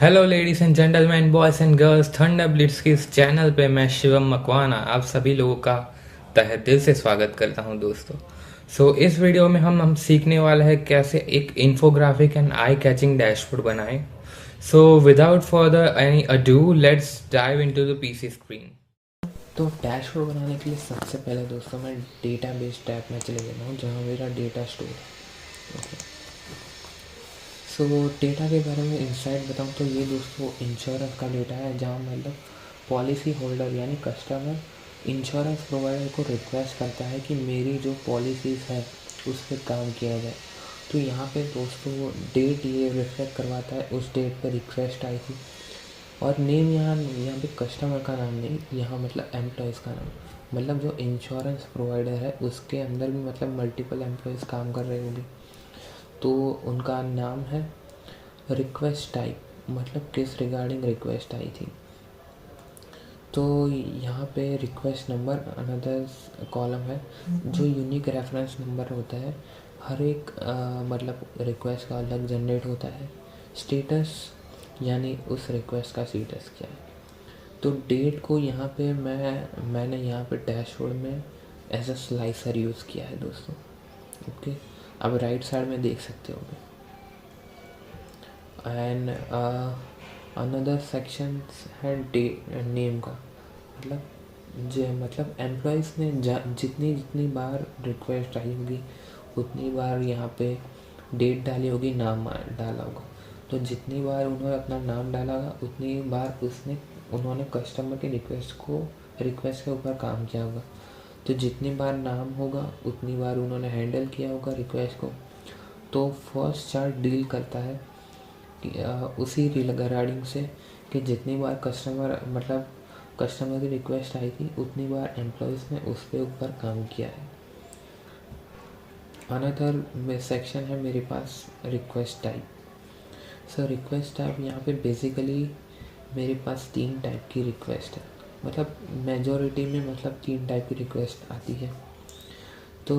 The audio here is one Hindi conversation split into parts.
Hello ladies and gentleman, boys and girls, thunder Blitz के इस चैनल पे मैं शिवम मकवाना आप सभी लोगों का तहे दिल से स्वागत करता हूं दोस्तों। इस वीडियो में हम सीखने वाले हैं कैसे एक infographic and eye catching dashboard बनाएं। Without further any ado, let's dive into the PC screen. तो डैशबोर्ड बनाने के लिए सबसे पहले दोस्तों मैं डेटाबेस टैब में चले जाता हूँ जहाँ मेरा डेटा स्टोर है। ओके, डेटा के बारे में इंसाइट बताऊँ तो ये दोस्तों इंश्योरेंस का डेटा है, जहाँ मतलब पॉलिसी होल्डर यानी कस्टमर इंश्योरेंस प्रोवाइडर को रिक्वेस्ट करता है कि मेरी जो पॉलिसीज़ है उस पर काम किया जाए। तो यहाँ पे दोस्तों डेट ये रिफ्लेक्ट करवाता है उस डेट पर रिक्वेस्ट आई थी। और नेम यहाँ पे कस्टमर का नाम नहीं, यहाँ मतलब एम्प्लॉयज़ का नाम, मतलब जो इंश्योरेंस प्रोवाइडर है उसके अंदर भी मतलब मल्टीपल एम्प्लॉयज़ काम कर रहे होंगे, तो उनका नाम है। रिक्वेस्ट टाइप मतलब किस रिगार्डिंग रिक्वेस्ट आई थी। तो यहाँ पे रिक्वेस्ट नंबर अनदर कॉलम है जो यूनिक रेफरेंस नंबर होता है। हर एक मतलब रिक्वेस्ट का अलग जनरेट होता है। स्टेटस यानी उस रिक्वेस्ट का स्टेटस क्या है। तो डेट को यहाँ पे मैंने यहाँ पे डैशबोर्ड में एज अ स्लाइसर यूज़ किया है दोस्तों। ओके, अब राइट साइड में देख सकते होगे। एंड अनदर सेक्शन है डे नेम का, मतलब एम्प्लॉयज़ ने जितनी जितनी बार रिक्वेस्ट आई होगी उतनी बार यहाँ पे डेट डाली होगी, नाम डाला होगा। तो जितनी बार उन्होंने अपना नाम डाला होगा उतनी बार उन्होंने कस्टमर की रिक्वेस्ट के ऊपर काम किया होगा। तो जितनी बार नाम होगा उतनी बार उन्होंने हैंडल किया होगा रिक्वेस्ट को। तो फर्स्ट चार्ट डील करता है कि उसी रिगार्डिंग से कि जितनी बार कस्टमर की रिक्वेस्ट आई थी उतनी बार एम्प्लॉयज़ ने उस पे ऊपर काम किया है। अनदर सेक्शन है मेरे पास रिक्वेस्ट टाइप। रिक्वेस्ट टाइप यहाँ पे बेसिकली मेरे पास 3 टाइप की रिक्वेस्ट है, मतलब मेजॉरिटी में मतलब 3 टाइप की रिक्वेस्ट आती है। तो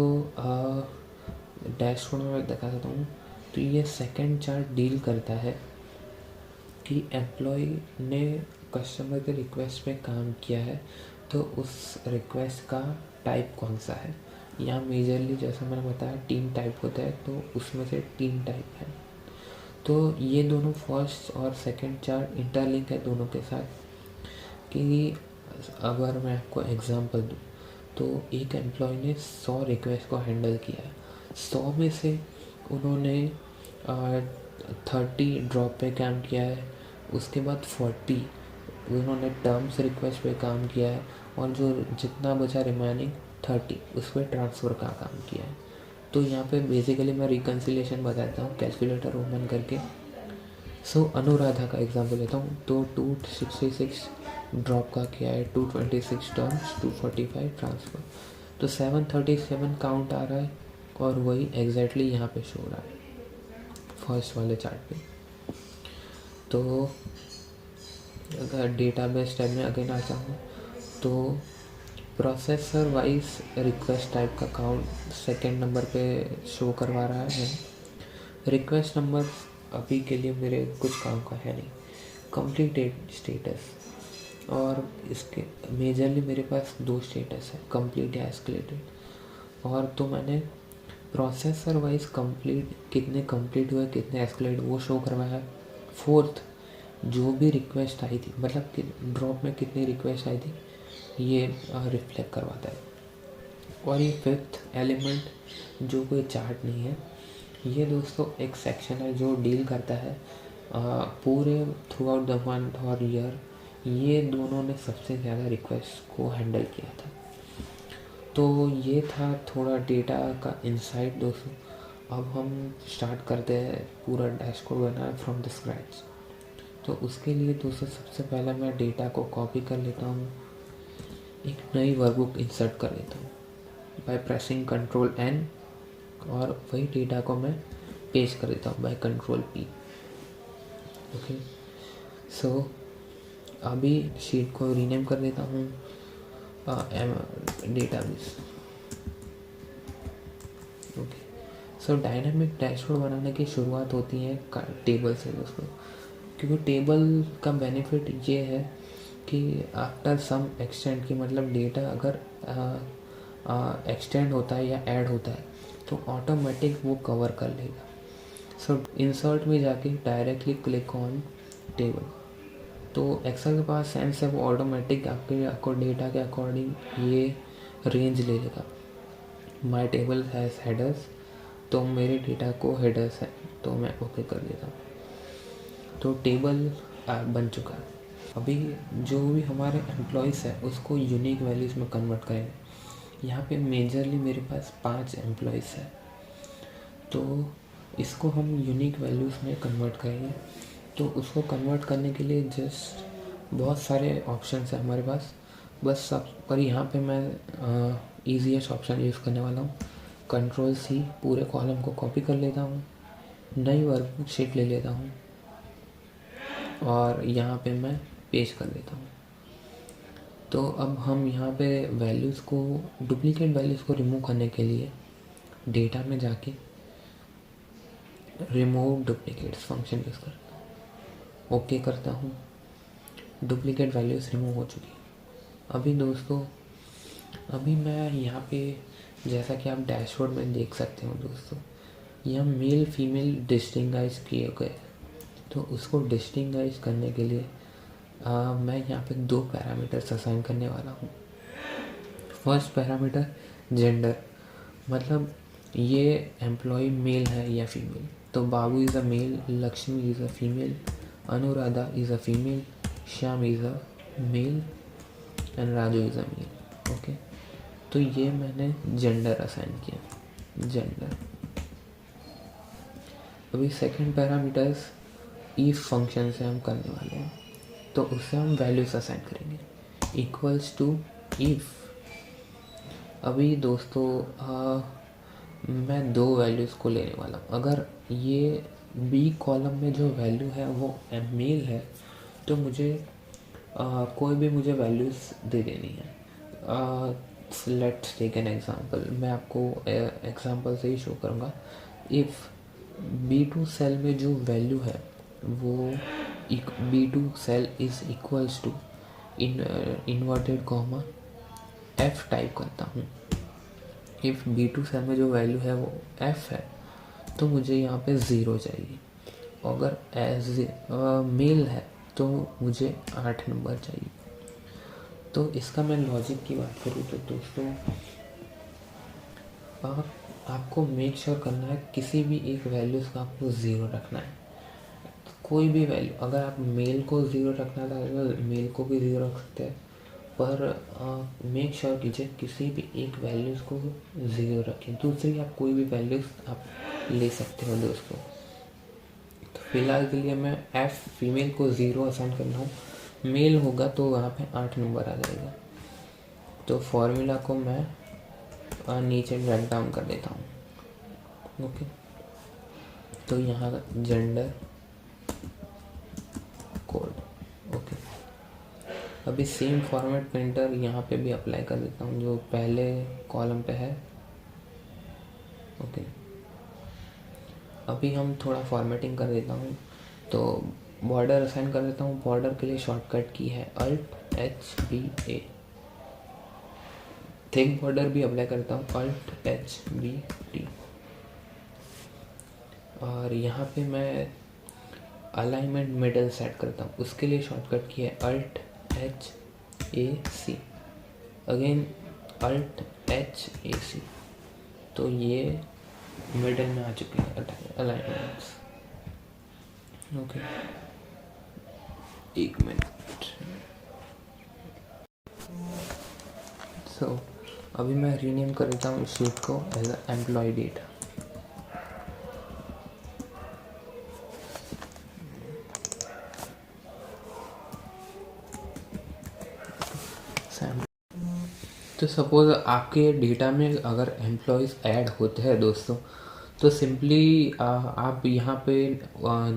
डैशबोर्ड में मैं दिखा देता हूँ। तो ये सेकंड चार्ट डील करता है कि एम्प्लॉय ने कस्टमर के रिक्वेस्ट पे काम किया है तो उस रिक्वेस्ट का टाइप कौन सा है। यहाँ मेजरली जैसा मैंने बताया 3 टाइप होता है, तो उसमें से 3 टाइप है। तो ये दोनों फर्स्ट और सेकंड चार्ट इंटरलिंक है दोनों के साथ। कि अगर मैं आपको एग्जांपल दूँ तो एक एम्प्लॉय ने 100 रिक्वेस्ट को हैंडल किया है। 100 में से उन्होंने 30 ड्रॉप पे काम किया है, उसके बाद 40 उन्होंने टर्म्स रिक्वेस्ट पे काम किया है, और जो जितना बचा रिमेनिंग 30 उस पर ट्रांसफ़र का काम किया है। तो यहाँ पे बेसिकली मैं रिकन्सिलेशन बताता हूँ कैलकुलेटर ओपन करके। अनुराधा का एग्जांपल लेता हूँ। तो 266 ड्रॉप का किया है, 226 टर्म्स, 245 ट्रांसफ़र। तो 737 काउंट आ रहा है, और वही एग्जैक्टली यहाँ पे शो हो रहा है फर्स्ट वाले चार्ट पे। तो अगर डेटाबेस टाइप में अगेन आ जाऊँ तो प्रोसेसर वाइज रिक्वेस्ट टाइप का काउंट सेकंड नंबर पे शो करवा रहा है। रिक्वेस्ट नंबर अभी के लिए मेरे कुछ काम का है नहीं। कंप्लीटेड स्टेटस, और इसके मेजरली मेरे पास 2 स्टेटस है, कंप्लीट या एस्केलेटेड। और तो मैंने प्रोसेसर वाइज कितने कंप्लीट हुए कितने एस्केलेट वो शो करवाया है। फोर्थ जो भी रिक्वेस्ट आई थी, मतलब कि ड्रॉप में कितनी रिक्वेस्ट आई थी, ये रिफ्लेक्ट करवाता है। और ये फिफ्थ एलिमेंट जो कोई चार्ट नहीं है, ये दोस्तों एक सेक्शन है जो डील करता है पूरे थ्रू आउट द मंथ और ईयर ये दोनों ने सबसे ज़्यादा रिक्वेस्ट को हैंडल किया था। तो ये था थोड़ा डेटा का इंसाइट दोस्तों। अब हम स्टार्ट करते हैं पूरा dashboard banana from the scratch. तो उसके लिए दोस्तों सबसे पहले मैं डेटा को कॉपी कर लेता हूँ, एक नई वर्कबुक इंसर्ट कर लेता हूँ बाय प्रेसिंग कंट्रोल N, और वही डेटा को मैं पेस्ट कर देता हूँ बाय कंट्रोल P। ओके, अभी शीट को रीनेम कर देता हूँ डेटाबेस। ओके, डायनामिक डैशबोर्ड बनाने की शुरुआत होती है टेबल से दोस्तों, क्योंकि टेबल का बेनिफिट ये है कि आफ्टर सम एक्सटेंड की मतलब डेटा अगर एक्सटेंड होता है या ऐड होता है तो ऑटोमेटिक वो कवर कर लेगा। सो इंसर्ट में जाके डायरेक्टली क्लिक ऑन टेबल, तो एक्सेल के पास सेंस है, वो ऑटोमेटिक आपको डेटा के अकॉर्डिंग ये रेंज ले लेगा। माई टेबल हैज़ हेडर्स, तो मेरे डेटा को हेडर्स है तो मैं ओके कर देता हूँ। तो टेबल बन चुका है। अभी जो भी हमारे एम्प्लॉयज़ है उसको यूनिक वैल्यूज़ में कन्वर्ट करेंगे। यहाँ पे मेजरली मेरे पास 5 एम्प्लॉयज़ है, तो इसको हम यूनिक वैल्यूज़ में कन्वर्ट करेंगे। तो उसको कन्वर्ट करने के लिए जस्ट बहुत सारे ऑप्शंस हैं हमारे पास, बस सब पर यहाँ पे मैं ईजीएस्ट ऑप्शन यूज़ करने वाला हूँ। Ctrl+C पूरे कॉलम को कॉपी कर लेता हूँ, नई वर्कशीट ले लेता हूँ और यहाँ पे मैं पेस्ट कर देता हूँ। तो अब हम यहाँ पे वैल्यूज़ को, डुप्लीकेट वैल्यूज़ को रिमूव करने के लिए डेटा में जाके रिमूव डुप्लीकेट्स फंक्शन यूज़ करता हूँ, ओके करता हूँ। डुप्लीकेट वैल्यूज़ रिमूव हो चुकी। अभी दोस्तों, अभी मैं यहाँ पे, जैसा कि आप डैशबोर्ड में देख सकते हो दोस्तों, यहाँ मेल फीमेल डिस्टिंगाइज किए गए। तो उसको डिस्टिंगाइज करने के लिए मैं यहाँ पे 2 पैरामीटर्स असाइन करने वाला हूँ। फर्स्ट पैरामीटर जेंडर, मतलब ये एम्प्लॉय मेल है या फीमेल। तो Babu is a male, Lakshmi is a female, Anuradha is a female, Shyam is a male and Raju is a male. Okay, तो ये मैंने जेंडर असाइन किया, जेंडर। अभी सेकंड पैरामीटर्स इफ फंक्शन से हम करने वाले हैं, तो उससे हम वैल्यूज असाइन करेंगे इक्वल्स टू इफ। अभी दोस्तों मैं 2 वैल्यूज़ को लेने वाला हूँ। अगर ये बी कॉलम में जो वैल्यू है वो मेल है तो मुझे कोई भी मुझे वैल्यूज़ दे देनी है। लेट्स टेक एन एग्जांपल, मैं आपको एग्जांपल से ही शो करूँगा। इफ़ B2 सेल में जो वैल्यू है वो B2 cell is equals to inverted comma F type करता हूँ। इफ़ B2 सेल में जो वैल्यू है वो F है तो मुझे यहाँ पे 0 चाहिए। अगर एज मेल है तो मुझे 8 नंबर चाहिए। तो इसका मैं लॉजिक की बात करूँ तो दोस्तों, आपको मेक श्योर करना है किसी भी एक वैल्यूज़ का आपको 0 रखना है। कोई भी वैल्यू, अगर आप मेल को 0 रखना था तो मेल को भी 0 रख सकते हैं, पर मेक श्योर कीजिए किसी भी एक वैल्यूज़ को 0 रखें। दूसरी आप कोई भी वैल्यूज़ आप ले सकते हो दोस्तों। तो फिलहाल के लिए मैं F फीमेल को 0 असाइन कर रहा हूँ, मेल होगा तो वहाँ पे 8 नंबर आ जाएगा। तो फॉर्मूला को मैं नीचे ड्रैग डाउन कर देता हूँ। ओके, तो यहाँ जेंडर कोड। ओके, अभी सेम फॉर्मेट प्रिंटर यहाँ पे भी अप्लाई कर देता हूँ जो पहले कॉलम पे है। ओके, अभी हम थोड़ा फॉर्मेटिंग कर देता हूँ, तो बॉर्डर असाइन कर देता हूँ। बॉर्डर के लिए शॉर्टकट की है Alt+HBA। थिक बॉर्डर भी अप्लाई करता हूँ Alt+HBT। और यहाँ पे मैं अलाइनमेंट मिडल सेट करता हूँ, उसके लिए शॉर्टकट की है Alt+HAC। Again Alt+HAC। तो ये मिडल में आ चुके हैं अलाइनमेंट्स। Okay, 1 minute. सो अभी मैं रीनेम कर देता हूँ शीट को एज एम्प्लॉय डेटा। तो सपोज़ आपके डेटा में अगर एम्प्लॉयज़ ऐड होते हैं दोस्तों, तो सिंपली आप यहाँ पे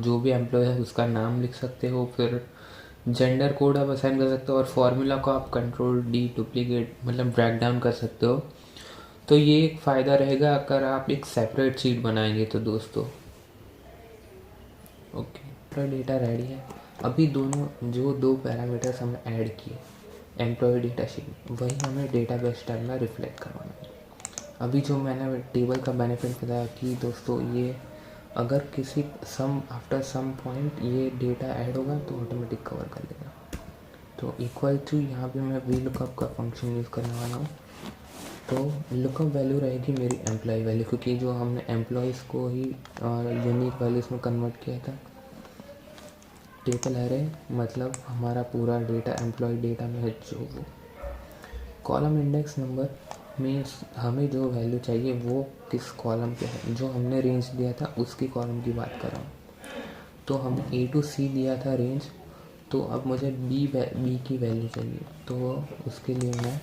जो भी एम्प्लॉय है उसका नाम लिख सकते हो, फिर जेंडर कोड आप असाइन कर सकते हो और फॉर्मूला को आप Ctrl+D डुप्लीकेट मतलब ड्रैग डाउन कर सकते हो। तो ये एक फ़ायदा रहेगा अगर आप एक सेपरेट शीट बनाएंगे तो दोस्तों। ओके, एम्प्लॉय डेटा रेडी है। अभी दोनों जो दो पैरामीटर्स हमने ऐड किए एम्प्लॉय डेटा शीट, वही हमें डेटाबेस टैब में रिफ्लेक्ट करवाना है। अभी जो मैंने टेबल का बेनिफिट बताया कि दोस्तों ये अगर किसी आफ्टर सम पॉइंट ये डेटा ऐड होगा तो ऑटोमेटिक कवर कर लेगा। तो इक्वल टू यहाँ पे मैं वी लुकअप का फंक्शन यूज़ करने वाला हूँ। तो लुकअप वैल्यू रहेगी मेरी एम्प्लॉय वैल्यू, क्योंकि जो हमने एम्प्लॉयज़ को ही यूनिक वैल्यूज़ में कन्वर्ट किया था। टेबल एरे मतलब हमारा पूरा डेटा एम्प्लॉय डेटा में है जो वो। कॉलम इंडेक्स नंबर मीन्स हमें जो वैल्यू चाहिए वो किस कॉलम पे है, जो हमने रेंज दिया था उसकी कॉलम की बात कर रहा हूँ। तो हम A to C दिया था रेंज, तो अब मुझे B की वैल्यू चाहिए। तो उसके लिए मैं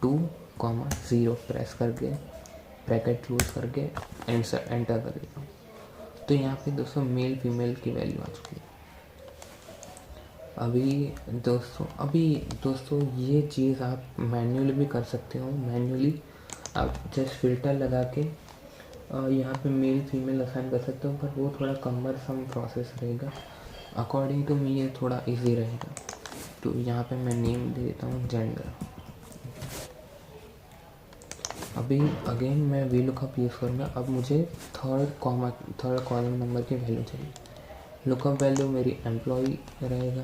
2,0 प्रेस करके ब्रैकेट क्लोज करके एंटर कर देता हूँ। तो यहाँ पे दोस्तों मेल फीमेल की वैल्यू आ चुकी है। अभी दोस्तों ये चीज़ आप मैन्युअली भी कर सकते हो। मैन्युअली आप जस्ट फिल्टर लगा के यहाँ पे मेल फीमेल असाइन कर सकते हो, पर वो थोड़ा कमरसम प्रोसेस रहेगा। अकॉर्डिंग टू मी ये थोड़ा इजी रहेगा। तो यहाँ पे मैं नेम दे देता हूँ जेंडर। अभी अगेन मैं वी लुकअप यूज़ करूँगा। अब मुझे थर्ड कॉलम नंबर की वैल्यू चाहिए। लुकअप वैल्यू मेरी एम्प्लॉय रहेगा,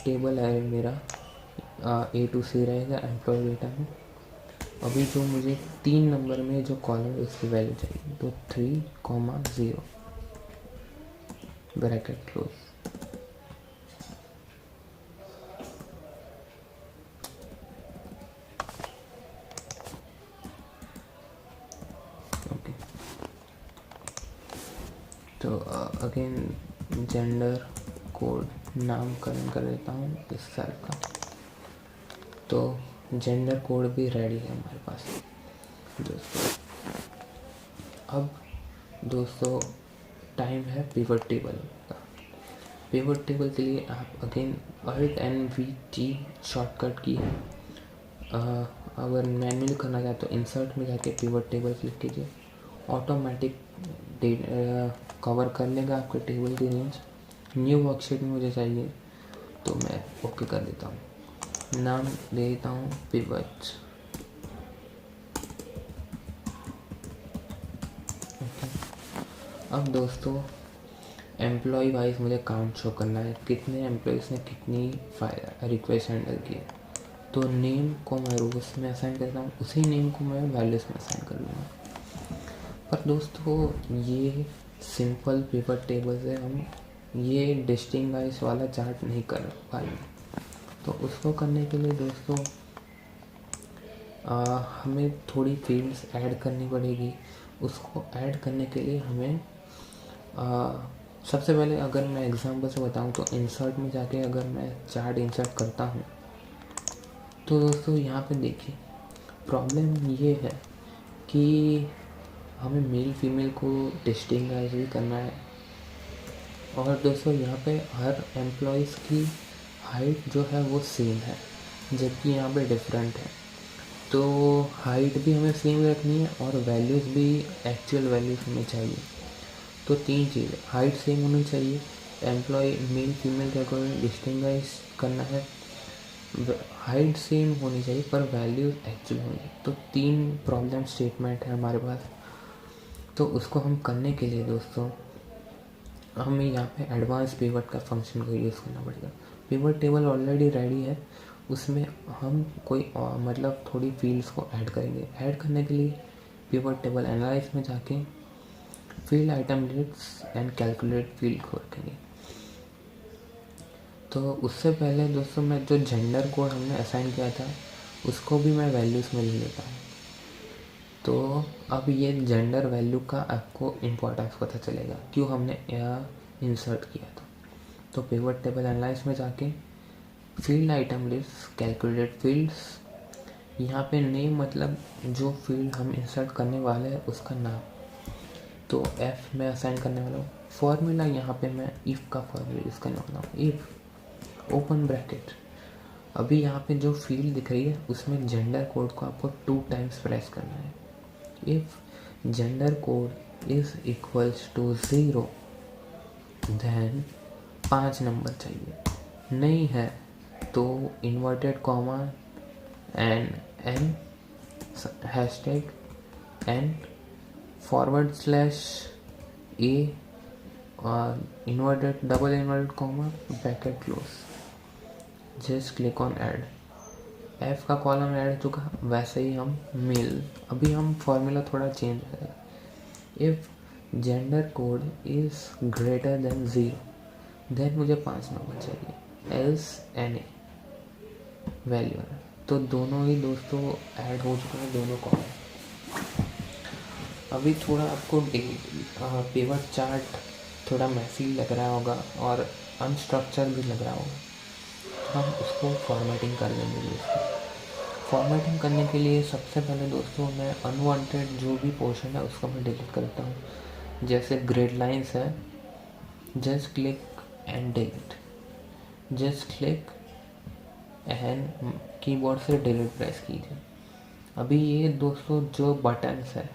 टेबल है मेरा A to C रहेगा एम्प्लॉय डेटा में। अभी जो मुझे 3 नंबर में जो कॉलम है उसकी वैल्यू चाहिए, तो 3,0 ब्रैकेट क्लोज। ओके, तो अगेन जेंडर कोड नामकरण कर देता हूँ इस सेल का। तो जेंडर कोड भी रेडी है हमारे पास दोस्तों। अब दोस्तों टाइम है पिवट टेबल का। पिवट टेबल के लिए आप अगेन Alt+V+T शॉर्टकट की है। अगर मैन्युअली करना चाहते तो इंसर्ट में जाके पिवट टेबल क्लिक कीजिए, ऑटोमेटिक कवर कर लेगा आपके टेबल की रेंज। न्यू वर्कशीट में मुझे चाहिए तो मैं ओके कर देता हूँ। नाम दे देता हूँ पिवट। अब दोस्तों एम्प्लॉय वाइज मुझे काउंट शो करना है, कितने एम्प्लॉयज़ ने कितनी रिक्वेस्ट हैंडल की है। तो नेम को मैं रोज में असाइन करता हूँ, उसी नेम को मैं वैल्यूज़ में असाइन कर लूँगा। पर दोस्तों ये सिंपल पिवट टेबल से हम ये डिस्टिंग्विश वाला चार्ट नहीं कर पाएंगे। तो उसको करने के लिए दोस्तों हमें थोड़ी फील्ड्स ऐड करनी पड़ेगी। उसको ऐड करने के लिए हमें सबसे पहले अगर मैं एग्जांपल से बताऊं तो इंसर्ट में जाके अगर मैं चार्ट इंसर्ट करता हूं तो दोस्तों यहाँ पे देखिए प्रॉब्लम ये है कि हमें मेल फीमेल को डिस्टिंग्विश भी करना है। और दोस्तों यहाँ पे हर एम्प्लॉइज़ की हाइट जो है वो सेम है, जबकि यहाँ पे डिफरेंट है। तो हाइट भी हमें सेम रखनी है और वैल्यूज़ भी एक्चुअल वैल्यूज़ हमें चाहिए। तो 3 चीज़ें, हाइट सेम होनी चाहिए, एम्प्लॉय मेल फीमेल के अकॉर्डिंग डिस्टिंग्विश करना है, हाइट सेम होनी चाहिए पर वैल्यूज़ एक्चुअल होनी। तो 3 प्रॉब्लम स्टेटमेंट है हमारे पास। तो उसको हम करने के लिए दोस्तों हमें यहाँ पे एडवांस पिवट का फंक्शन को यूज़ करना पड़ेगा। पिवट टेबल ऑलरेडी रेडी है, उसमें हम कोई मतलब थोड़ी फील्ड्स को ऐड करेंगे। ऐड करने के लिए पिवट टेबल एनालाइज में जाके field item list and calculate field को रखेंगे। तो उससे पहले दोस्तों मैं जो जेंडर कोड हमने असाइन किया था उसको भी मैं वैल्यूज़ में ले लेता हूँ। तो अब ये जेंडर वैल्यू का आपको इम्पोर्टेंस पता चलेगा क्यों हमने यह इंसर्ट किया था। तो पिवट टेबल एनालाइज में जाके field item list calculate fields, यहाँ पे नेम मतलब जो फील्ड हम इंसर्ट करने वाले हैं उसका नाम, तो F में असाइन करने वाला हूँ। फॉर्मूला यहाँ पे मैं इफ़ का फॉर्मूला यूज़ करने वाला हूँ, इफ़ ओपन ब्रैकेट। अभी यहाँ पे जो फील्ड दिख रही है उसमें जेंडर कोड को आपको 2 टाइम्स प्रेस करना है। If gender code is equals to 0 then 5 number चाहिए, नहीं है तो inverted comma and N hashtag N forward slash A और inverted double inverted comma bracket close. Just click on add. F का कॉलम ऐड हो चुका। वैसे ही हम मेल, अभी हम फॉर्मूला थोड़ा चेंज करें। If gender code is greater than 0 then मुझे 5 नंबर चाहिए, एल्स NA वैल्यू है। तो दोनों ही दोस्तों ऐड हो चुके हैं, दोनों कॉलम। अभी थोड़ा आपको पिवट चार्ट थोड़ा मैसी लग रहा होगा और अनस्ट्रक्चर भी लग रहा होगा। हम उसको फॉर्मेटिंग कर लेंगे दोस्तों। फॉर्मेटिंग करने के लिए सबसे पहले दोस्तों मैं अनवांटेड जो भी पोर्शन है उसको मैं डिलीट करता हूँ। जैसे ग्रिड लाइंस है, just click and delete, just click and keyboard से डिलीट प्रेस कीजिए। अभी ये दोस्तों जो बटन्स है,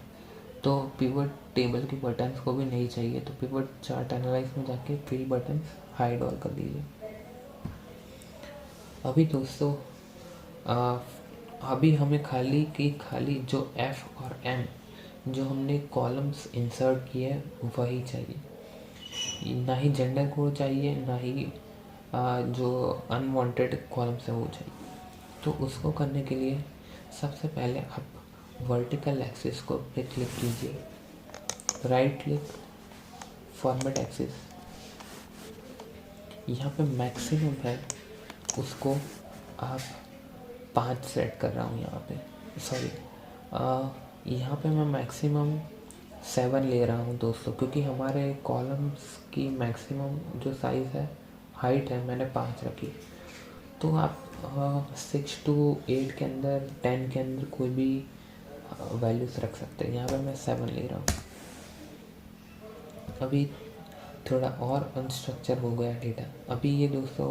तो पिवट टेबल के बटन्स को भी नहीं चाहिए, तो पिवट चार्ट एनालाइज में जाके फिल बटन्स हाइड ऑल कर दीजिए। अभी दोस्तों अभी हमें खाली जो F और M जो हमने कॉलम्स इंसर्ट किए हैं वही चाहिए, ना ही जेंडर कोड चाहिए, ना ही जो अनवांटेड कॉलम्स है वो चाहिए। तो उसको करने के लिए सबसे पहले आप वर्टिकल एक्सिस को पे क्लिक कीजिए, राइट क्लिक फॉर्मेट एक्सिस, यहाँ पे मैक्सिमम है उसको आप 5 सेट कर रहा हूँ यहाँ पे, सॉरी यहाँ पे मैं मैक्सिमम 7 ले रहा हूँ दोस्तों, क्योंकि हमारे कॉलम्स की मैक्सिमम जो साइज़ है हाइट है मैंने 5 रखी। तो आप 6 to 8 के अंदर 10 के अंदर कोई भी वैल्यूज़ रख सकते हैं। यहाँ पे मैं 7 ले रहा हूँ। अभी थोड़ा और अनस्ट्रक्चर हो गया डेटा। अभी ये दोस्तों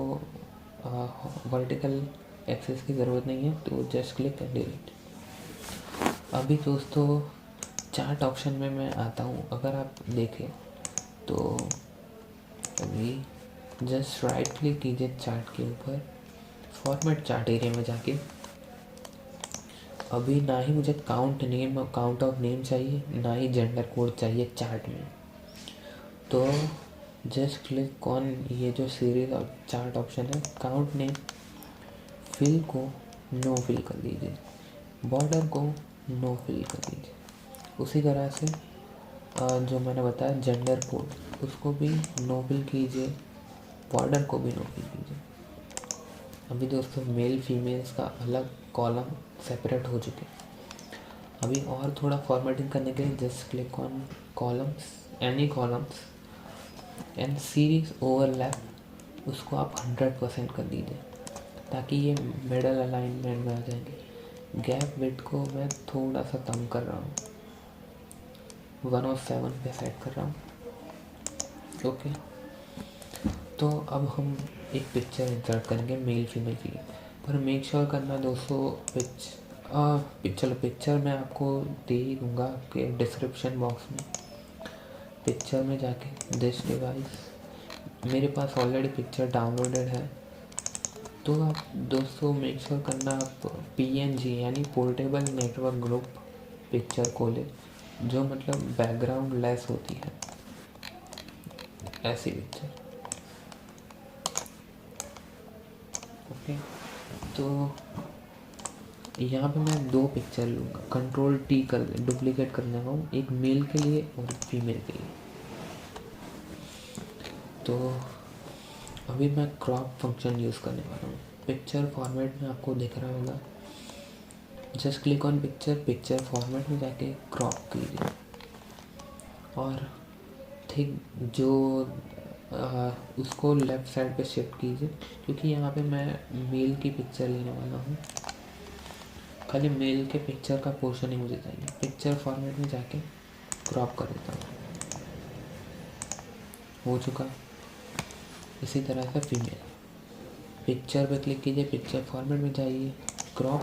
वर्टिकल एक्सेस की ज़रूरत नहीं है, तो जस्ट क्लिक एंड डिलीट। अभी दोस्तों चार्ट ऑप्शन में मैं आता हूँ। अगर आप देखें तो अभी जस्ट राइट क्लिक कीजिए चार्ट के ऊपर, फॉर्मेट चार्ट एरिया में जाके अभी ना ही मुझे काउंट ऑफ नेम चाहिए, ना ही जेंडर कोड चाहिए चार्ट में। तो जस्ट क्लिक ऑन ये जो सीरीज और चार्ट ऑप्शन है, काउंट नेम, फिल को नो फिल कर दीजिए, बॉर्डर को नो फिल कर दीजिए। उसी तरह से जो मैंने बताया जेंडर कोड उसको भी नो फिल कीजिए, बॉर्डर को भी नो फिल कीजिए। अभी दोस्तों मेल फीमेल्स का अलग कॉलम सेपरेट हो चुके हैं। अभी और थोड़ा फॉर्मेटिंग करने के लिए just click on columns, any columns and series overlap, उसको आप 100% कर दीजिए ताकि ये मिडल अलाइनमेंट में आ जाएंगे। गैप विड्थ को मैं थोड़ा सा कम कर रहा हूँ, 107 पे सेट कर रहा हूँ। ओके, तो अब हम एक पिक्चर इंसर्ट करेंगे मेल फीमेल की, पर मेक श्योर करना दोस्तों पिक्चर मैं आपको दे ही दूँगा आपके डिस्क्रिप्शन बॉक्स में। पिक्चर में जाके दिस डिवाइस, मेरे पास ऑलरेडी पिक्चर डाउनलोडेड है, तो आप दोस्तों मेक श्योर करना आप PNG यानी पोर्टेबल नेटवर्क ग्रुप पिक्चर खोले, जो मतलब बैकग्राउंड लेस होती है, ऐसी पिक्चर। ओके, तो यहाँ पे मैं 2 पिक्चर लूँगा, कंट्रोल T कर डुप्लीकेट करने का हूँ, एक मेल के लिए और एक फीमेल के लिए। तो अभी मैं क्रॉप फंक्शन यूज़ करने वाला हूँ। पिक्चर फॉर्मेट में आपको दिख रहा होगा, just click on picture format में जाके क्रॉप कीजिए और ठीक जो उसको लेफ़्ट साइड पे शिफ्ट कीजिए, क्योंकि यहाँ पे मैं मेल की पिक्चर लेने वाला हूँ, खाली मेल के पिक्चर का पोर्शन ही मुझे चाहिए। पिक्चर फॉर्मेट में जाके क्रॉप कर देता हूँ, हो चुका। इसी तरह से फीमेल, पिक्चर पे क्लिक कीजिए, पिक्चर फॉर्मेट में जाइए, क्रॉप,